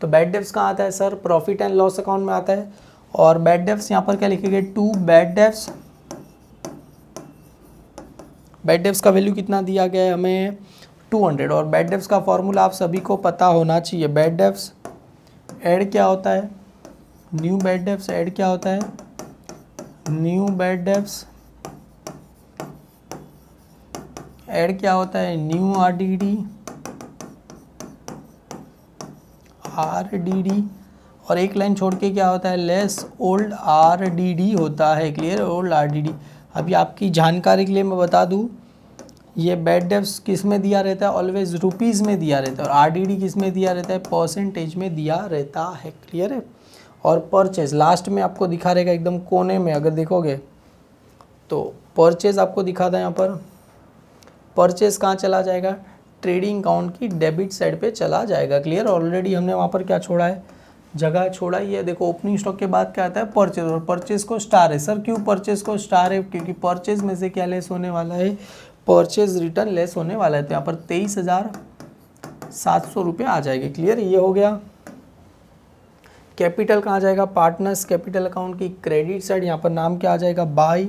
तो बैड डेब्ट्स कहाँ आता है sir, profit and loss account में आता है। और बैड डेब्ट्स यहाँ पर क्या लिखेंगे, 2 बैड डेब्ट्स। बैड डेब्ट्स का वैल्यू कितना दिया गया है हमें 200, और बैड डेब्ट्स का फॉर्मूला आप सभी को पता होना चाहिए। बैड डेब्ट्स ऐड क्या होता है, न्यू बैड डेब्ट्स ऐड क्या होता है, न्यू बैड डेब्ट्स ऐड क्या होता है, न्यू आरडीडी, आरडीडी, और एक लाइन छोड़ के क्या होता है, लेस ओल्ड आरडीडी होता है। क्लियर। Old RDD. अभी आपकी जानकारी के लिए मैं बता दूं, ये बैड डेब्ट्स किस में दिया रहता है, ऑलवेज रुपीज़ में दिया रहता है, और आरडीडी किस में दिया रहता है, परसेंटेज में दिया रहता है। क्लियर है। और परचेज लास्ट में आपको दिखा रहेगा एकदम कोने में, अगर देखोगे तो परचेज आपको दिखा था यहाँ पर। परचेज कहाँ चला जाएगा, ट्रेडिंग अकाउंट की डेबिट साइड पे चला जाएगा। क्लियर। ऑलरेडी हमने वहाँ पर क्या छोड़ा है, जगह छोड़ा ही है। देखो ओपनिंग स्टॉक के बाद क्या आता है, परचेज, और परचेज को स्टार है। सर क्यों परचेज को स्टार है, क्योंकि परचेज में से क्या लेस होने वाला है, परचेज रिटर्न लेस होने वाला है। तो यहाँ पर 23,700 रुपये आ जाएंगे। क्लियर। ये हो गया। कैपिटल कहाँ जाएगा, पार्टनर्स कैपिटल अकाउंट की क्रेडिट साइड, यहाँ पर नाम क्या आ जाएगा, बाय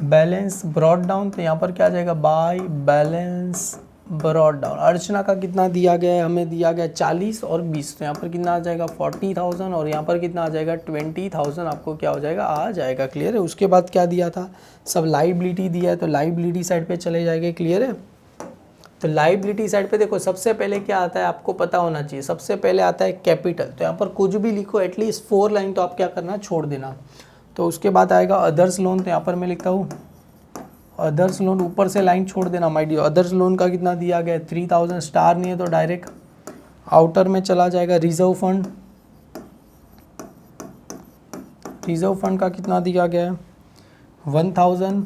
बैलेंस ब्रॉड डाउन, तो यहाँ पर क्या आ जाएगा, बाय बैलेंस ब्रॉड डाउन। अर्चना का कितना दिया गया है, हमें दिया गया 40 और 20, तो यहाँ पर कितना आ जाएगा 40,000, और यहाँ पर कितना आ जाएगा 20,000 आपको क्या हो जाएगा, आ जाएगा। क्लियर है। उसके बाद क्या दिया था, सब लाइबिलिटी दिया है, तो लाइबिलिटी साइड पे चले जाएंगे। क्लियर है। तो लाइबिलिटी साइड पे देखो सबसे पहले क्या आता है, आपको पता होना चाहिए, सबसे पहले आता है कैपिटल। तो यहाँ पर कुछ भी लिखो, एटलीस्ट 4 लाइन तो आप क्या करना, छोड़ देना। तो उसके बाद आएगा अदर्स लोन, तो यहाँ पर मैं लिखता हूँ अदर्स लोन, ऊपर से लाइन छोड़ देना माय डियर। अदर्स लोन का कितना दिया गया है 3,000, स्टार नहीं है तो डायरेक्ट आउटर में चला जाएगा। रिजर्व फंड, रिजर्व फंड का कितना दिया गया है 1,000।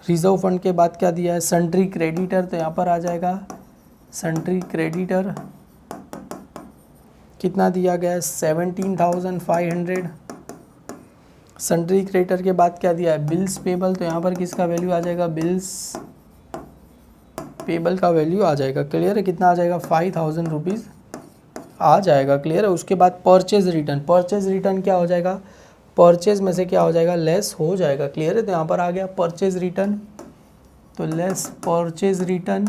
रिजर्व फंड के बाद क्या दिया है, सन्ड्री क्रेडिटर, तो यहाँ पर आ जाएगा सन्ड्री क्रेडिटर कितना दिया गया है 17,500। सन्ड्री क्रेडिटर के बाद क्या दिया है, बिल्स पेबल, तो यहाँ पर किसका वैल्यू आ जाएगा, बिल्स पेबल का वैल्यू आ जाएगा। क्लियर है। कितना आ जाएगा 5,000 रुपीज़ आ जाएगा। क्लियर है। उसके बाद परचेज रिटर्न, परचेज रिटर्न क्या हो जाएगा, परचेज में से क्या हो जाएगा, लेस हो जाएगा। क्लियर है। तो यहाँ पर आ गया परचेज रिटर्न, तो लेस परचेज रिटर्न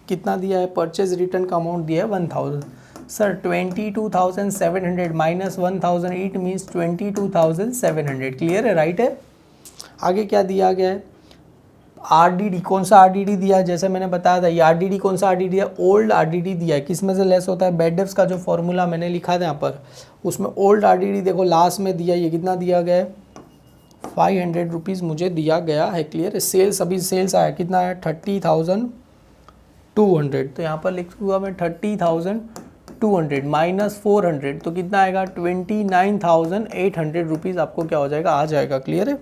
कितना दिया है, परचेज रिटर्न का अमाउंट दिया है 1,000। Sir 22,700 minus 1,000 it means 22,700। Clear है, राइट है। आगे क्या दिया गया है, आरडीडी, कौन सा आरडीडी दिया है, जैसे मैंने बताया था ये आरडीडी, कौन सा आरडीडी है, ओल्ड आरडीडी दिया है। किस में से लेस होता है, बैड डेब्ट्स का जो फॉर्मूला मैंने लिखा था यहाँ पर, उसमें ओल्ड आरडीडी देखो लास्ट में दिया, ये कितना दिया गया है, 500 रुपीज़ मुझे दिया गया है। क्लियर है। सेल्स, अभी सेल्स आया कितना है, 30,200, तो यहाँ पर लिखूँगा मैं 30,200 माइनस 400, तो कितना आएगा, 29,800 रुपीज़ आपको क्या हो जाएगा, आ जाएगा। क्लियर है।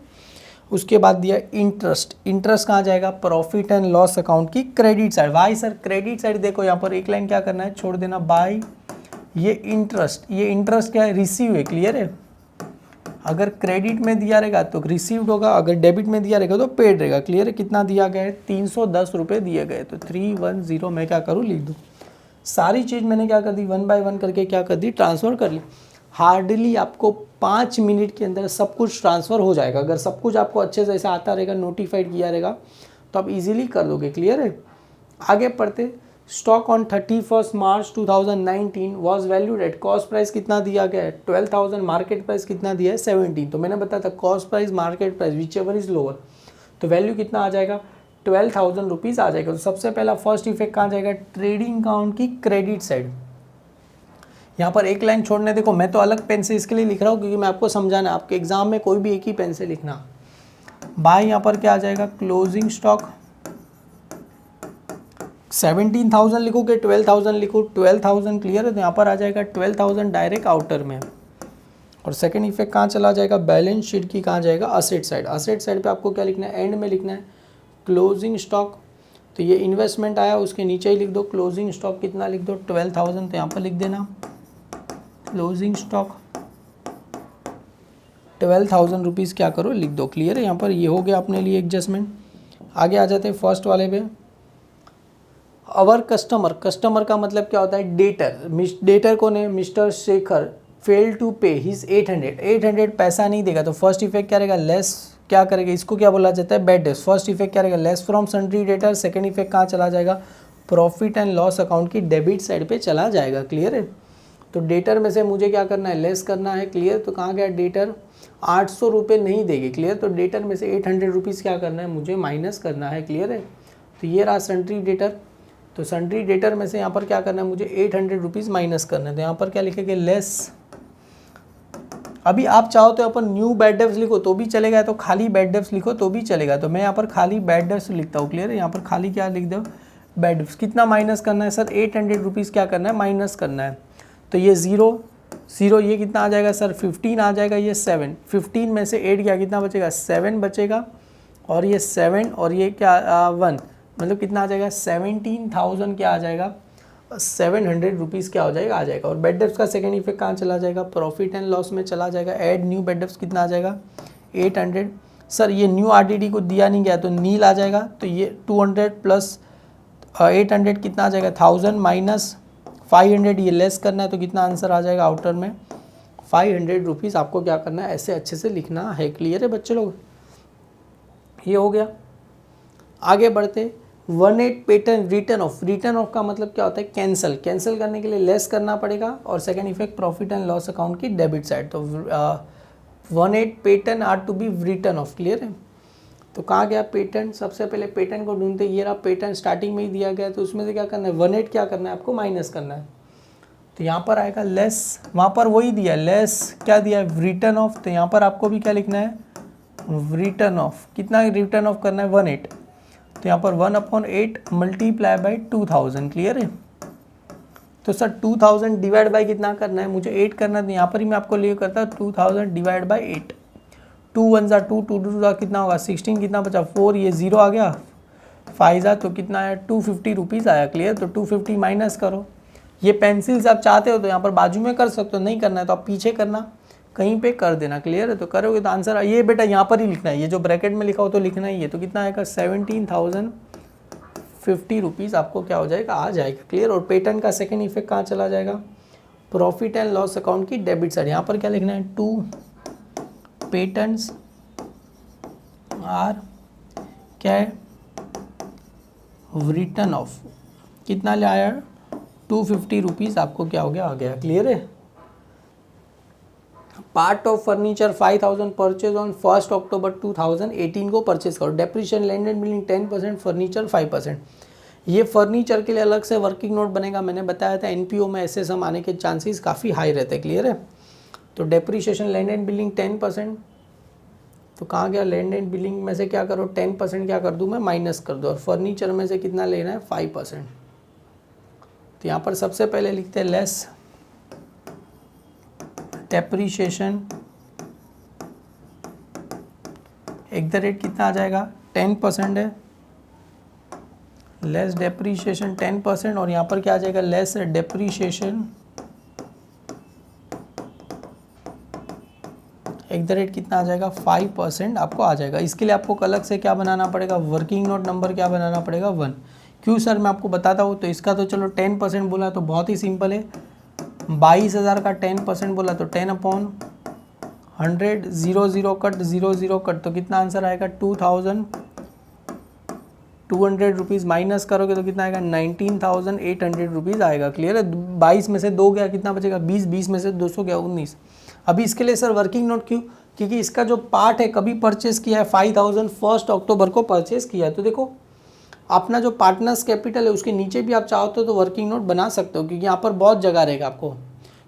उसके बाद दिया इंटरेस्ट, इंटरेस्ट कहाँ जाएगा, प्रॉफिट एंड लॉस अकाउंट की credit side. Why sir credit side, देखो यहाँ पर एक लाइन क्या करना है, छोड़ देना, बाय ये इंटरेस्ट, ये इंटरेस्ट क्या है, रिसीव है। क्लियर है। अगर क्रेडिट में दिया रहेगा तो रिसीव्ड होगा, अगर डेबिट में दिया रहेगा तो पेड रहेगा। क्लियर है। कितना दिया गया है, 310 रुपये दिए गए, तो 310 मैं क्या करूँ, लिख दूँ। सारी चीज़ मैंने क्या कर दी, 1 बाय 1 करके क्या कर दी, ट्रांसफ़र कर ली। हार्डली आपको 5 मिनट के अंदर सब कुछ ट्रांसफ़र हो जाएगा। अगर सब कुछ आपको अच्छे से ऐसा आता रहेगा, नोटिफाइड किया रहेगा, तो आप इजीली कर लोगे। क्लियर है। आगे पढ़ते, stock on 31 March 2019 was valued at, cost price कितना दिया गया है, 12,000, मार्केट प्राइस कितना दिया है, 17। तो मैंने बताया था cost price market price which ever is lower, तो वैल्यू कितना आ जाएगा, 12,000 रुपीज़ आ जाएगा। तो सबसे पहला फर्स्ट इफेक्ट कहाँ जाएगा, ट्रेडिंग अकाउंट की क्रेडिट साइड। यहाँ पर एक लाइन छोड़ने, देखो मैं तो अलग पेन से इसके लिए लिख रहा हूँ क्योंकि मैं आपको समझाना है, आपके एग्जाम में कोई भी एक ही पेन से लिखना। बाय यहाँ पर क्या आ जाएगा, क्लोजिंग स्टॉक 17,000 लिखो कि 12,000 लिखो, 12,000। क्लियर है। तो यहाँ पर आ जाएगा 12,000 डायरेक्ट आउटर में। और सेकंड इफेक्ट कहाँ चला जाएगा, बैलेंस शीट की कहाँ जाएगा, असेट साइड। असेट साइड पे आपको क्या लिखना है, एंड में लिखना है क्लोजिंग स्टॉक। तो ये इन्वेस्टमेंट आया, उसके नीचे ही लिख दो क्लोजिंग स्टॉक कितना लिख दो, 12,000। तो यहाँ पर लिख देना क्लोजिंग स्टॉक 12,000 रुपीज़ क्या करो, लिख दो। क्लियर है। यहाँ पर ये हो गया अपने लिए एडजस्टमेंट। आगे आ जाते हैं फर्स्ट वाले पे, अवर कस्टमर, कस्टमर का मतलब क्या होता है, डेटर। डेटर कौन है, मिस्टर शेखर फेल टू पे हिज 800 पैसा नहीं देगा। तो फर्स्ट इफेक्ट क्या रहेगा, लेस क्या करेगा, इसको क्या बोला जाता है, बैड डेब्ट्स। फर्स्ट इफेक्ट क्या रहेगा, less from sundry debtor. Second effect कहाँ चला जाएगा, प्रॉफिट एंड लॉस अकाउंट की डेबिट साइड पे चला जाएगा। क्लियर है। तो डेटर में से मुझे क्या करना है, लेस करना है। क्लियर। तो कहाँ गया, डेटर 800 रुपये नहीं देगी। क्लियर। तो डेटर में से 800 रुपीज़ क्या करना है, मुझे माइनस करना है। क्लियर है। तो ये रहा सन्ड्री डेटर। तो सन्ड्री डेटर में से यहाँ पर क्या करना है, मुझे 800 रुपीज़ माइनस करना है। तो यहाँ पर क्या लिखेंगे, लेस। अभी आप चाहो तो यहाँ पर न्यू बैड डेब्ट्स लिखो तो भी चलेगा, तो खाली बैड डेब्ट्स लिखो तो भी चलेगा। तो मैं यहाँ पर खाली बैड डेब्ट्स लिखता हूँ। क्लियर है। यहाँ पर खाली क्या लिख दो, बैड डेब्ट्स। कितना माइनस करना है सर, 800 रुपीज़ क्या करना है, माइनस करना है। तो ये 0 ये कितना आ जाएगा सर, 15 आ जाएगा, ये 7। 15 में से 8 गया, कितना बचेगा, 7 बचेगा। और ये 7 और ये क्या 1, मतलब कितना आ जाएगा, 17,000 क्या आ जाएगा, 700 रुपीज़ क्या हो जाएगा, आ जाएगा। और बैड डेब्ट्स का सेकंड इफेक्ट कहाँ चला जाएगा, प्रॉफिट एंड लॉस में चला जाएगा। ऐड न्यू बैड डेब्ट्स कितना आ जाएगा, 800। सर ये न्यू आरडीडी को दिया नहीं गया तो नील आ जाएगा। तो ये 200 प्लस 800 कितना आ जाएगा, 1000 माइनस 500, ये लेस करना है। तो कितना आंसर आ जाएगा आउटर में, 500 रुपीज़ आपको क्या करना है, ऐसे अच्छे से लिखना है। क्लियर है बच्चे लोग, ये हो गया। आगे बढ़ते, 18 pattern return of. Return off का मतलब क्या होता है, कैंसिल। कैंसिल करने के लिए लेस करना पड़ेगा। और second effect profit and loss account की डेबिट साइड। तो 18 pattern are to be written off. Clear है। तो कहाँ गया पेटर्न, सबसे पहले पेटर्न को ढूंढते, ये रहा पेटर्न, स्टार्टिंग में ही दिया गया। तो उसमें से क्या करना है, 18 क्या करना है आपको, माइनस करना है। तो यहाँ पर आएगा लेस, वहाँ पर वही दिया लेस, क्या दिया है, रिटर्न ऑफ। तो यहाँ पर आपको भी क्या लिखना है, रिटर्न ऑफ। कितना रिटर्न ऑफ करना है, 18। तो यहाँ पर 1/8 मल्टीप्लाई बाई 2000। क्लियर है। तो सर 2000 डिवाइड बाई कितना करना है, मुझे 8 करना है। तो यहाँ पर ही मैं आपको लिए करता हूँ 2000 डिवाइड बाई 8। 2 1 ज़ा 2, 2 2 ज़ा कितना होगा 16, कितना बचा 4, ये 0 आ गया, 5 ज़ा तो कितना आया 250 रुपीज़ आया। क्लियर। तो 250 माइनस करो। ये पेंसिल से आप चाहते हो तो यहाँ पर बाजू में कर सकते हो, नहीं करना है तो आप पीछे करना, कहीं पे कर देना। क्लियर है। तो करोगे तो आंसर ये बेटा यहाँ पर ही लिखना है, ये जो ब्रैकेट में लिखा हो तो लिखना ही है। तो कितना आएगा, 17,050 रुपीज़ आपको क्या हो जाएगा, आ जाएगा। क्लियर। और पेटर्न का सेकंड इफेक्ट कहाँ चला जाएगा, प्रॉफिट एंड लॉस अकाउंट की डेबिट साइड। यहाँ पर क्या लिखना है, 2 पेटर्न्स आर क्या है, रिटर्न ऑफ। कितना ले आया, 250 रुपीज़ आपको क्या हो गया, आ गया। क्लियर है। Part of furniture 5000 purchase on 1 अक्टूबर 2018 को परचेज करो। Depreciation land and building 10%, furniture 5%। ये फर्नीचर के लिए अलग से वर्किंग नोट बनेगा। मैंने बताया था एनपीओ में ऐसे सम आने के चांसेस काफ़ी हाई रहते हैं, क्लियर है। तो डेप्रिशिएशन लैंड एंड बिल्डिंग 10%, तो कहाँ गया लैंड एंड बिल्डिंग में से क्या करो 10% क्या कर दूँ मैं माइनस कर दो, और फर्नीचर में से कितना लेना है 5%। तो यहाँ पर सबसे पहले लिखते हैं less depreciation at the rate कितना आ जाएगा 10% है, लेस डेप्रिशिएशन 10%, और यहाँ पर क्या आ जाएगा less depreciation at the rate कितना आ जाएगा 5% आपको आ जाएगा। इसके लिए आपको अलग से क्या बनाना पड़ेगा, वर्किंग नोट नंबर क्या बनाना पड़ेगा 1। क्यों सर मैं आपको बताता हूँ। तो इसका तो चलो 10% बोला तो बहुत ही सिंपल है, 22,000 का 10% बोला तो 10/100, 0 कट 0 कट, तो कितना आंसर आएगा 2,200 रुपीज़। माइनस करोगे तो कितना आएगा 19,800 रुपीज़ आएगा, क्लियर है। 22 में से 2 गया कितना बचेगा 20, 20 में से 200 गया 19। अभी इसके लिए सर वर्किंग नोट क्यों, क्योंकि इसका जो पार्ट है कभी परचेस किया है 5,000 1 अक्टूबर को परचेस किया है। तो देखो अपना जो पार्टनर्स कैपिटल है उसके नीचे भी आप चाहते हो तो वर्किंग नोट बना सकते हो, क्योंकि यहाँ पर बहुत जगह रहेगा आपको,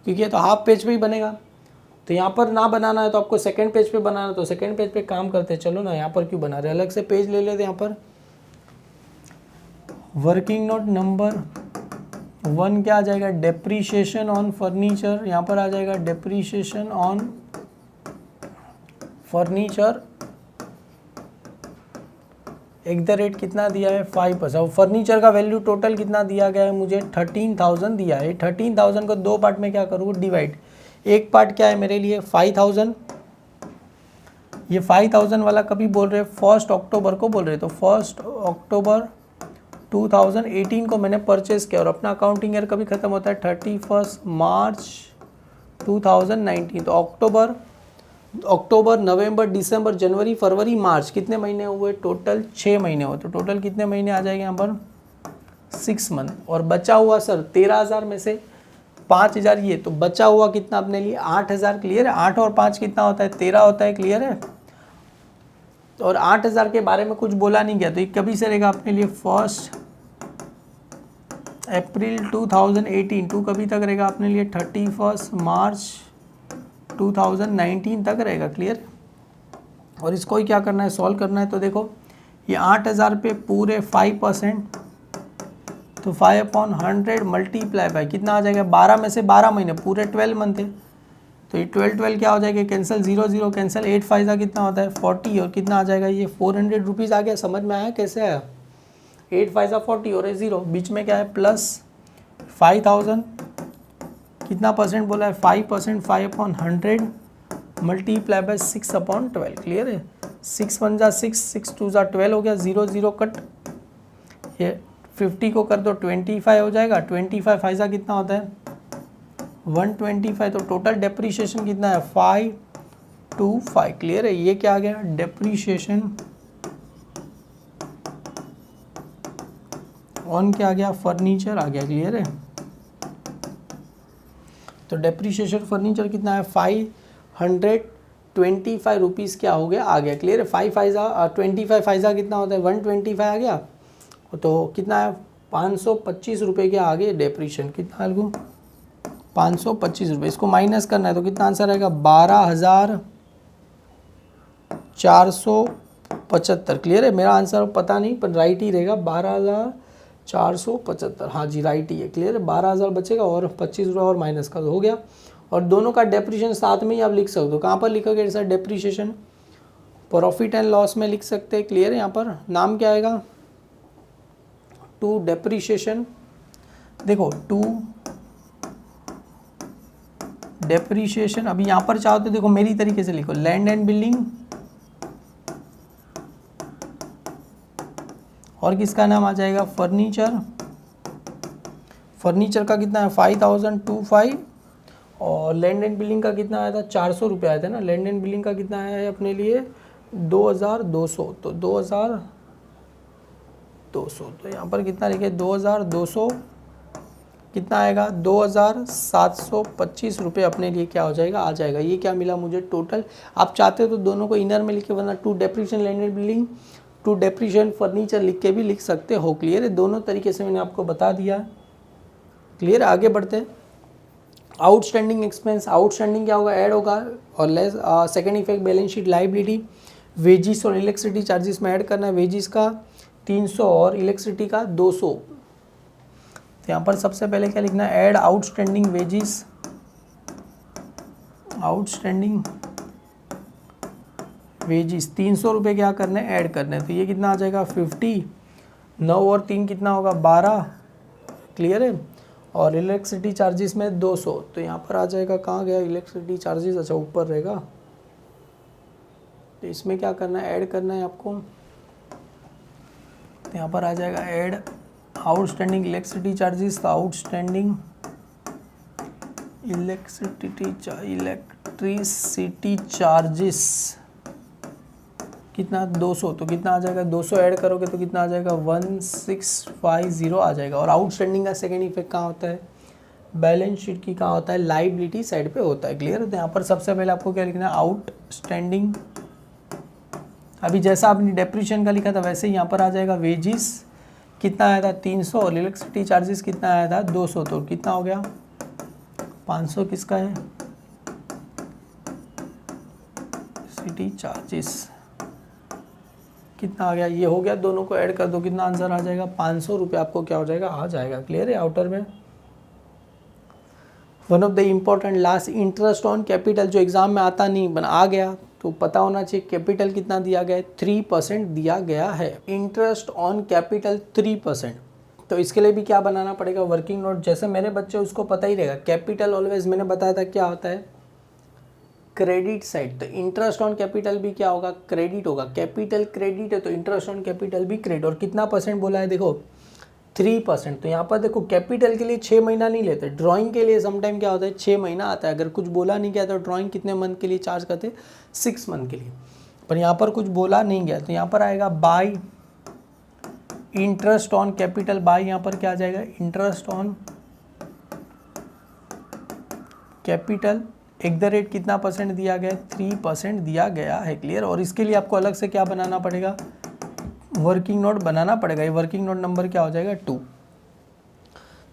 क्योंकि ये तो हाफ पेज पे ही बनेगा। तो यहाँ पर ना बनाना है तो आपको सेकंड पेज पे बनाना है, तो सेकंड पेज पे काम करते चलो ना, यहाँ पर क्यों बना रहे, अलग से पेज ले लेते। यहाँ पर वर्किंग नोट नंबर 1 क्या आ जाएगा डेप्रीशिएशन ऑन फर्नीचर, यहाँ पर आ जाएगा depreciation on furniture at the rate कितना दिया है 5%। फर्नीचर का वैल्यू टोटल कितना दिया गया है मुझे 13,000 दिया है। 13,000 को 2 पार्ट में क्या करूँगा डिवाइड। एक पार्ट क्या है मेरे लिए 5,000, ये 5,000 वाला कभी बोल रहे 1 अक्टूबर को बोल रहे, तो 1 अक्टूबर 2018 को मैंने परचेस किया, और अपना अकाउंटिंग ईयर कभी ख़त्म होता है 31 मार्च 2019। तो अक्टूबर नवंबर दिसंबर जनवरी फरवरी मार्च कितने महीने हुए, टोटल 6 महीने हुए। तो टोटल कितने महीने आ जाएंगे यहाँ पर 6 मंथ। और बचा हुआ सर 13,000 में से 5,000 ये, तो बचा हुआ कितना अपने लिए 8,000, क्लियर है। 8 और 5 कितना होता है 13 होता है, क्लियर है। और 8,000 के बारे में कुछ बोला नहीं गया, तो ये कभी से रहेगा अपने लिए 1 अप्रैल 2018 टू कभी तक रहेगा अपने लिए 31 मार्च 2019 तक रहेगा, क्लियर। और इसको ही क्या करना है सॉल्व करना है। तो देखो ये 8,000 पे पूरे 5%, तो 5/100 मल्टीप्लाई बाय कितना आ जाएगा 12 में से 12 महीने पूरे 12 मंथ है, तो ये 12 क्या हो जाएगा कैंसिल 0 कैंसिल 8 फायदा कितना होता है 40, और कितना आ जाएगा ये 400 रुपीज़ आ गया। समझ में आया कैसे आया, 8 फायदा 40 और 0 बीच में क्या है प्लस 5,000 कितना परसेंट बोला है 5%, 5/100 मल्टीप्लाई बाय 6/12, क्लियर है। 6 1 जा 6, 6 2 जा 12 हो गया, 0 कट, ये 50 को कर दो 25 हो जाएगा, 25 फायदा कितना होता है 125, तो टोटल डेप्रीशिएशन कितना है 525, क्लियर है। ये क्या आ गया डेप्रीशिएशन ऑन क्या आ गया फर्नीचर आ गया, क्लियर है। तो डेप्रीशिएशन फर्नीचर कितना है 525 रुपीज़ क्या हो गया आ गया, क्लियर है। 25 फायदा कितना होता है 125 आ गया, तो कितना है 525 रुपये के आगे डेप्रीशिएशन कितना अलगू 525 रुपये। इसको माइनस करना है तो कितना आंसर आएगा 12,475, क्लियर है। मेरा आंसर पता नहीं पर राइट ही रहेगा 12,475, हाँ जी राइट ही है, क्लियर है। 12,000 बचेगा और 25 रुपये और माइनस का हो गया, और दोनों का डेप्रीशिएशन साथ में ही आप लिख सकते हो। कहाँ पर लिखोगे sir depreciation profit and loss में लिख सकते हैं, क्लियर है। यहाँ पर नाम क्या आएगा टू डेप्रीशिएशन, देखो टू डेप्रीशिएशन। अभी यहाँ पर चाहो तो देखो मेरी तरीके से लिखो लैंड एंड बिल्डिंग, और किसका नाम आ जाएगा फर्नीचर। फर्नीचर का कितना है 5,025, और लैंड एंड बिल्डिंग का कितना आया था 400 रुपये आया था ना। लैंड एंड बिल्डिंग का कितना आया है अपने लिए 2,200, तो 2,200, तो यहाँ पर कितना लिखे 2,200 कितना आएगा 2725 रुपये अपने लिए क्या हो जाएगा, आ जाएगा। ये क्या मिला मुझे टोटल। आप चाहते हो तो दोनों को इनर में लिखे, वरना to depreciation land and building, to depreciation furniture लिख के भी लिख सकते हो। क्लियर है, दोनों तरीके से मैंने आपको बता दिया। क्लियर, आगे बढ़ते हैं। आउटस्टैंडिंग एक्सपेंस, आउटस्टैंडिंग क्या होगा, ऐड होगा और less. Second effect balance sheet liability, wages और इलेक्ट्रिसिटी चार्जेस में ऐड करना है। वेजिस का 300 और इलेक्ट्रिसिटी का 200। तो यहाँ पर सबसे पहले क्या लिखना है, add outstanding wages, outstanding wages 300 रुपये क्या करने हैं, ऐड करने हैं। तो ये कितना आ जाएगा 50, 9 और 3 कितना होगा 12। क्लियर है, और इलेक्ट्रिसिटी चार्जेस में 200। तो यहाँ पर आ जाएगा, कहाँ गया इलेक्ट्रिसिटी चार्जेस, अच्छा ऊपर रहेगा। तो इसमें क्या करना है, ऐड करना है आपको। तो यहाँ पर आ जाएगा ऐड आउटस्टैंडिंग इलेक्ट्रिसिटी चार्जेस। तो आउटस्टैंडिंग इलेक्ट्रिसिटी चार्जेस कितना 200। तो कितना आ जाएगा 200 ऐड करोगे तो कितना आ जाएगा 1650 आ जाएगा। और आउटस्टैंडिंग का सेकेंड इफेक्ट कहाँ होता है, बैलेंस शीट की कहाँ होता है, लाइबिलिटी साइड पे होता है। क्लियर है, तो यहाँ पर सबसे पहले आपको क्या लिखना है, आउटस्टैंडिंग। अभी जैसा आपने डेप्रीशिएशन का लिखा था वैसे ही यहाँ पर आ जाएगा वेजिस कितना आया था 300 और इलेक्ट्रिसिटी चार्जेस कितना आया था 200। तो कितना हो गया 500 किसका है, सिटी चार्जेस कितना आ गया, ये हो गया। दोनों को ऐड कर दो, कितना आंसर आ जाएगा 500 रुपये आपको क्या हो जाएगा, आ जाएगा। क्लियर है, आउटर में। One of the important last, interest on capital, जो एग्जाम में आता नहीं बना आ गया तो पता होना चाहिए। कैपिटल कितना दिया गया है, 3% दिया गया है। Interest on capital 3%। तो इसके लिए भी क्या बनाना पड़ेगा, वर्किंग नोट। जैसे मेरे बच्चे उसको पता ही रहेगा, कैपिटल ऑलवेज मैंने बताया था क्या होता है, क्रेडिट साइड। तो इंटरेस्ट ऑन कैपिटल भी क्या होगा, क्रेडिट होगा। कैपिटल क्रेडिट है तो इंटरेस्ट ऑन कैपिटल भी क्रेडिट। और कितना परसेंट बोला है, देखो 3%। तो यहाँ पर देखो कैपिटल के लिए 6 महीना नहीं लेते, ड्राइंग के लिए समटाइम क्या होता है 6 महीना आता है। अगर कुछ बोला नहीं गया तो ड्राइंग कितने मंथ के लिए चार्ज करते, 6 मंथ के लिए। पर यहाँ पर कुछ बोला नहीं गया तो यहाँ पर आएगा by interest on capital. By यहाँ पर क्या आ जाएगा, इंटरेस्ट ऑन कैपिटल @ कितना परसेंट दिया गया है, 3% दिया गया है। क्लियर। और इसके लिए आपको अलग से क्या बनाना पड़ेगा, वर्किंग नोट बनाना पड़ेगा। ये वर्किंग नोट नंबर क्या हो जाएगा 2।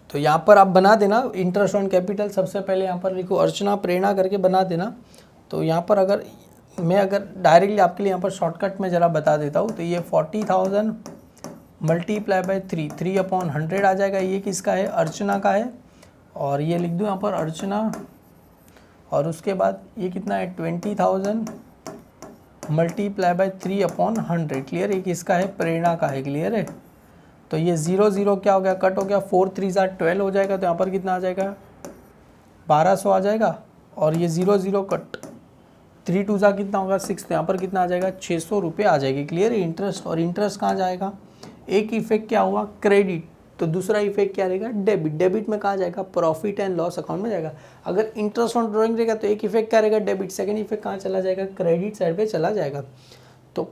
तो यहाँ पर आप बना देना इंटरेस्ट ऑन कैपिटल। सबसे पहले यहाँ पर लिखो अर्चना प्रेरणा करके बना देना। तो यहाँ पर अगर डायरेक्टली आपके लिए यहाँ पर शॉर्टकट में ज़रा बता देता हूँ। तो ये 40,000 मल्टीप्लाई बाय 3/100 आ जाएगा। ये किसका है, अर्चना का है। और ये लिख दूँ यहाँ पर अर्चना, और उसके बाद ये कितना है 20,000 मल्टीप्लाई बाय 3/100। क्लियर। ये किसका है, प्रेरणा का है। क्लियर है। तो ये 0 0 क्या हो गया, कट हो गया, 4 3 12 हो जाएगा। तो यहाँ पर कितना आ जाएगा 1200 आ जाएगा। और ये 0 0 कट, 3 2 कितना होगा 6। तो यहाँ पर कितना आ जाएगा 600 रुपये आ जाएगी। क्लियर है। इंटरेस्ट, और इंटरेस्ट कहाँ जाएगा, एक इफेक्ट क्या हुआ क्रेडिट, तो दूसरा इफेक्ट क्या रहेगा डेबिट। डेबिट में कहाँ जाएगा, प्रॉफिट एंड लॉस अकाउंट में जाएगा। अगर इंटरेस्ट ऑन ड्राइंग रहेगा तो एक इफेक्ट क्या रहेगा डेबिट, सेकंड इफेक्ट कहाँ चला जाएगा, क्रेडिट साइड पे चला जाएगा। तो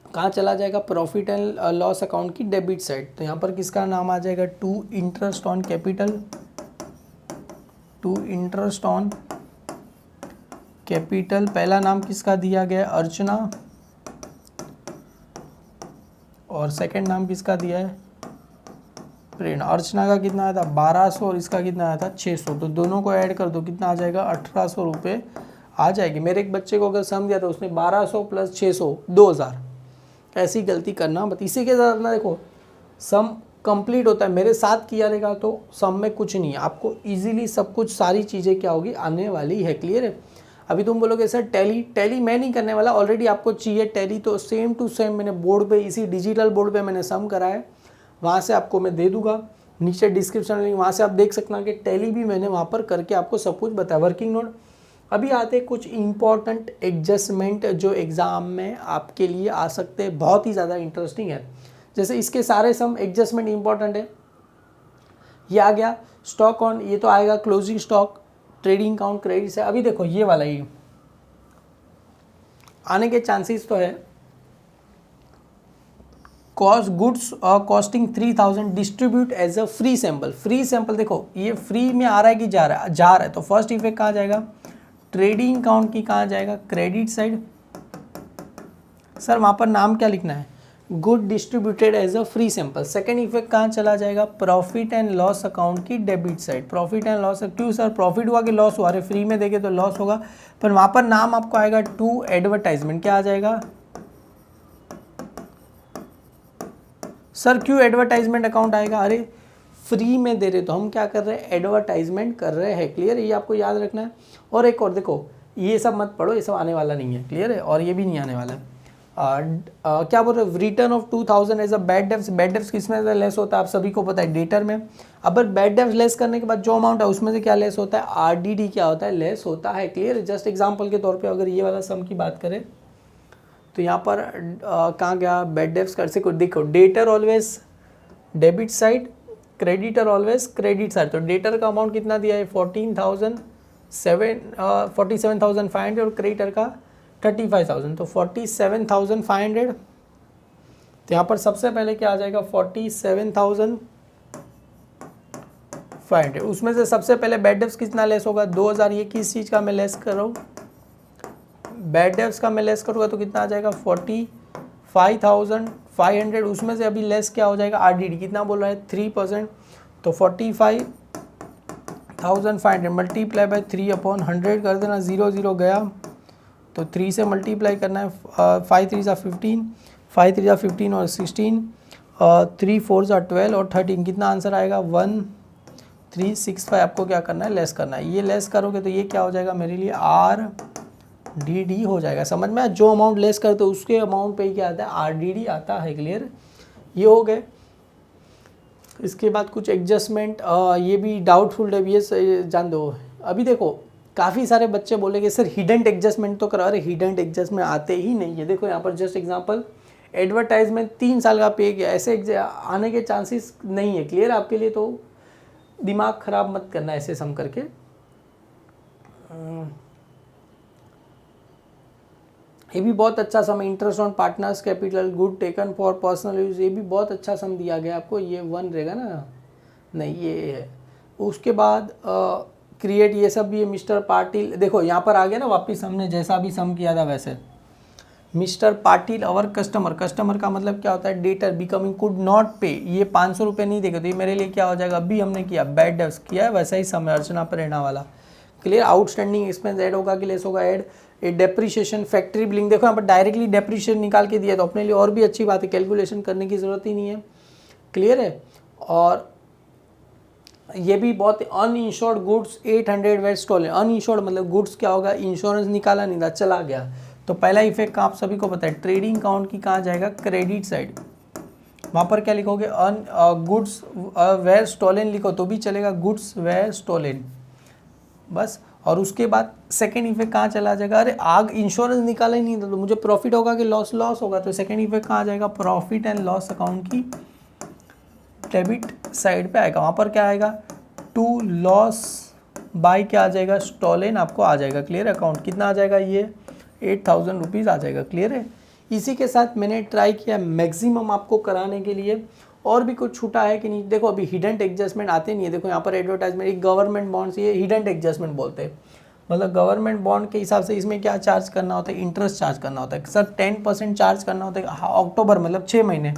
कहाँ चला जाएगा, प्रॉफिट एंड लॉस अकाउंट की डेबिट साइड। तो यहाँ पर किसका नाम आ जाएगा, to interest on capital. To interest on capital पहला नाम किसका दिया गया, अर्चना, और सेकंड नाम किसका दिया है, प्रेरणा। अर्चना का कितना आया था 1200 और इसका कितना आया था 600। तो दोनों को ऐड कर दो, कितना आ जाएगा 1800 रुपये आ जाएगी। मेरे एक बच्चे को अगर सम दिया तो उसने 1200 + 600 2000। ऐसी गलती करना मत। इसी के साथ ना देखो सम कंप्लीट होता है, मेरे साथ किया रहेगा तो सम में कुछ नहीं है, आपको इजीली सब कुछ सारी चीज़ें क्या होगी आने वाली है। क्लियर है। अभी तुम बोलोगे सर टैली मैं नहीं करने वाला, ऑलरेडी आपको चाहिए टैली, तो सेम टू सेम मैंने बोर्ड पे, इसी डिजिटल बोर्ड पे मैंने सम करा है, वहाँ से आपको मैं दे दूंगा, नीचे डिस्क्रिप्शन लिंक, वहाँ से आप देख सकना कि टैली भी मैंने वहाँ पर करके आपको सब कुछ बताया। Working note. अभी आते कुछ इंपॉर्टेंट एडजस्टमेंट जो एग्ज़ाम में आपके लिए आ सकते हैं, बहुत ही ज़्यादा इंटरेस्टिंग है। जैसे इसके सारे सम एडजस्टमेंट इंपॉर्टेंट है। ये आ गया स्टॉक ऑन, ये तो आएगा closing stock, trading count, credit से। अभी देखो ये वाला ही आने के चांसेस तो है। Cost goods costing 3000 distribute as a free sample. Free sample देखो ये फ्री में आ रहा है कि जा रहा है, जा रहा है, तो फर्स्ट इफेक्ट कहाँ जाएगा, ट्रेडिंग अकाउंट की कहाँ जाएगा, क्रेडिट साइड। सर वहाँ पर नाम क्या लिखना है, good distributed as a free sample. Second effect कहाँ चला जाएगा, प्रॉफिट एंड लॉस अकाउंट की debit side. Profit and loss, क्यों सर प्रॉफिट हुआ कि लॉस हुआ, अरे फ्री में देखे तो लॉस होगा, पर वहाँ पर नाम आपको आएगा टू एडवर्टाइजमेंट, क्या आ जाएगा सर, क्यों एडवर्टाइजमेंट अकाउंट आएगा, अरे फ्री में दे रहे तो हम क्या कर रहे हैं, एडवर्टाइजमेंट कर रहे हैं, क्लियर है, ये आपको याद रखना है। और एक और देखो, ये सब मत पढ़ो, ये सब आने वाला नहीं है, क्लियर है, और ये भी नहीं आने वाला है। क्या बोल रहे हो, written off 2000 as a bad debts. Bad debts किसमें से लेस होता है, आप सभी को पता है, डेटर में। अब बैड डेब्ट्स लेस करने के बाद जो अमाउंट है उसमें से क्या लेस होता है, आरडीडी क्या होता है, लेस होता है, क्लियर है। जस्ट एग्जांपल के तौर पे अगर ये वाला सम की बात करें तो यहाँ पर कहाँ गया, बैड डेब्ट्स कर से देखो, debtor always debit side, creditor always credit side. तो डेटर का अमाउंट कितना दिया है, 47,500 और क्रेडिटर का 35,000, तो 47,500। तो यहाँ पर सबसे पहले क्या आ जाएगा, 47,500, उसमें से सबसे पहले बैड डेब्ट्स कितना लेस होगा, 2000। ये किस चीज़ का मैं लेस कर रहा हूँ, बैड डेब्ट्स का मैं लेस करूँगा तो कितना आ जाएगा, 45,500। उसमें से अभी लेस क्या हो जाएगा, आरडीडी कितना बोल रहा है, 3%, तो 45,500 मल्टीप्लाई बाई 3/100 कर देना, 0 0 गया, तो 3 से मल्टीप्लाई करना है, 5 3 15, 5 3 15 और 16, 3 4 12 और 13, कितना आंसर आएगा, 1365। आपको क्या करना है, लेस करना है, ये लेस करोगे तो ये क्या हो जाएगा मेरे लिए, आरडीडी हो जाएगा। समझ में, जो अमाउंट लेस करते हो उसके अमाउंट पे ही क्या आता है, आरडीडी आता है, क्लियर। ये हो गए। इसके बाद कुछ एडजस्टमेंट, ये भी डाउटफुल है, ये जान दो। अभी देखो काफ़ी सारे बच्चे बोलेंगे सर हिडन एडजस्टमेंट तो करा, अरे हिडन एडजस्टमेंट आते ही नहीं है। देखो यहाँ पर जस्ट एग्जांपल, एडवर्टाइजमेंट 3 साल का पे किया, ऐसे आने के चांसेस नहीं है, क्लियर आपके लिए। तो दिमाग खराब मत करना ऐसे सम करके। ये भी बहुत अच्छा sum, interest on partners capital good taken for personal use, ये भी बहुत अच्छा सम दिया गया आपको। ये 1 रहेगा ना, नहीं ये है। उसके बाद क्रिएट, ये सब भी है, मिस्टर पाटिल। देखो यहाँ पर आ गया ना वापिस, हमने जैसा भी सम किया था वैसे। मिस्टर पाटिल अवर कस्टमर, कस्टमर का मतलब क्या होता है, डेटर बिकमिंग कुड नॉट पे, ये 500 रुपये नहीं देगा तो ये मेरे लिए क्या हो जाएगा, अभी हमने किया बैड डेब्ट्स किया है, वैसा ही सम है अर्चना प्रेरणा वाला, क्लियर। आउटस्टैंडिंग एक्सपेंस ऐड होगा कि लेस होगा, ऐड। ए डेप्रीशिएशन फैक्ट्री बिलिंग, देखो यहाँ पर डायरेक्टली डेप्रीशिएशन निकाल के दिया तो अपने लिए और भी अच्छी बात है, कैलकुलेशन करने की ज़रूरत ही नहीं है, क्लियर है। और ये भी बहुत, uninsured goods 800 were stolen. Uninsured मतलब गुड्स क्या होगा, इंश्योरेंस निकाला नहीं था, चला गया। तो पहला इफेक्ट का आप सभी को पता है, ट्रेडिंग अकाउंट की कहाँ जाएगा, क्रेडिट साइड। वहाँ पर क्या लिखोगे, गुड्स वेर स्टोलन लिखो तो भी चलेगा, गुड्स वेर स्टोलन, बस। और उसके बाद सेकेंड इफेक्ट कहाँ चला जाएगा, अरे आग इंश्योरेंस निकाला ही नहीं था तो मुझे प्रॉफिट होगा कि लॉस, लॉस होगा। तो सेकेंड इफेक्ट कहाँ जाएगा, प्रॉफिट एंड लॉस अकाउंट की डेबिट साइड पे आएगा। वहाँ पर क्या आएगा, टू लॉस बाय क्या आ जाएगा, स्टॉलन आपको आ जाएगा, क्लियर। अकाउंट कितना आ जाएगा, ये 8,000 रुपीज़ आ जाएगा, क्लियर है। इसी के साथ मैंने ट्राई किया मैक्सिमम आपको कराने के लिए, और भी कुछ छूटा है कि नहीं। देखो अभी हिडन एडजस्टमेंट आते नहीं है, देखो यहाँ पर एडवर्टाइजमेंट, एक गवर्नमेंट बॉन्ड्स, ये हिडन एडजस्टमेंट बोलते हैं, मतलब गवर्नमेंट बॉन्ड के हिसाब से इसमें क्या चार्ज करना होता है, इंटरेस्ट चार्ज करना होता है सर, 10% चार्ज करना होता है। अक्टूबर मतलब 6 महीने,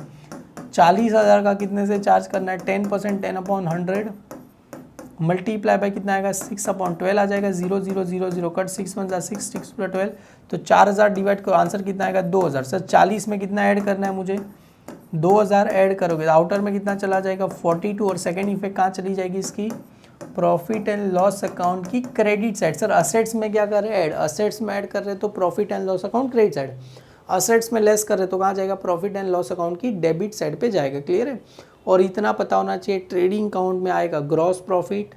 40,000 का कितने से चार्ज करना है, 10%, 10/100 मल्टीप्लाई बाय कितना आएगा, 6/12 आ जाएगा, 0 0 0 0 कट 6 1 6 6 12, तो 4,000 डिवाइड करो, आंसर कितना आएगा, 2,000। सर 40 में कितना ऐड करना है मुझे, 2,000 ऐड करोगे, आउटर में कितना चला जाएगा, 42। और सेकेंड इफेक्ट कहाँ चली जाएगी इसकी, प्रॉफिट एंड लॉस अकाउंट की क्रेडिट साइड। सर असेट्स में क्या कर रहे हैं, ऐड, असेट्स में ऐड कर रहे हैं तो profit and loss account credit side, assets में लेस कर रहे तो कहाँ जाएगा, प्रॉफिट एंड लॉस अकाउंट की डेबिट साइड पे जाएगा, क्लियर है। और इतना पता होना चाहिए, ट्रेडिंग अकाउंट में आएगा gross profit,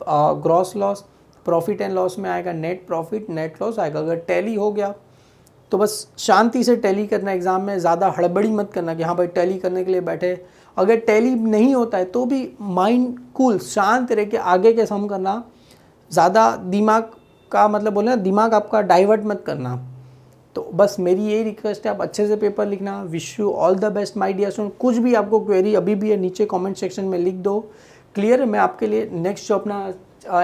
gross loss, profit and loss में आएगा नेट प्रॉफिट, नेट लॉस आएगा। अगर टैली हो गया तो बस शांति से टैली करना, एग्जाम में ज़्यादा हड़बड़ी मत करना कि हाँ भाई टैली करने के लिए बैठे। अगर टैली नहीं होता है तो भी माइंड कूल, शांत रह के आगे के सम करना, ज़्यादा दिमाग का मतलब बोले ना, दिमाग आपका डाइवर्ट मत करना। तो बस मेरी यही रिक्वेस्ट है, आप अच्छे से पेपर लिखना। Wish you all the best my dear student. कुछ भी आपको क्वेरी अभी भी है नीचे कमेंट सेक्शन में लिख दो। क्लियर है, मैं आपके लिए नेक्स्ट जो अपना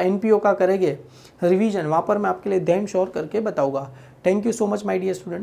NPO का करेंगे रिवीजन, वहाँ पर मैं आपके लिए दैम श्योर करके बताऊँगा। Thank you so much my dear student.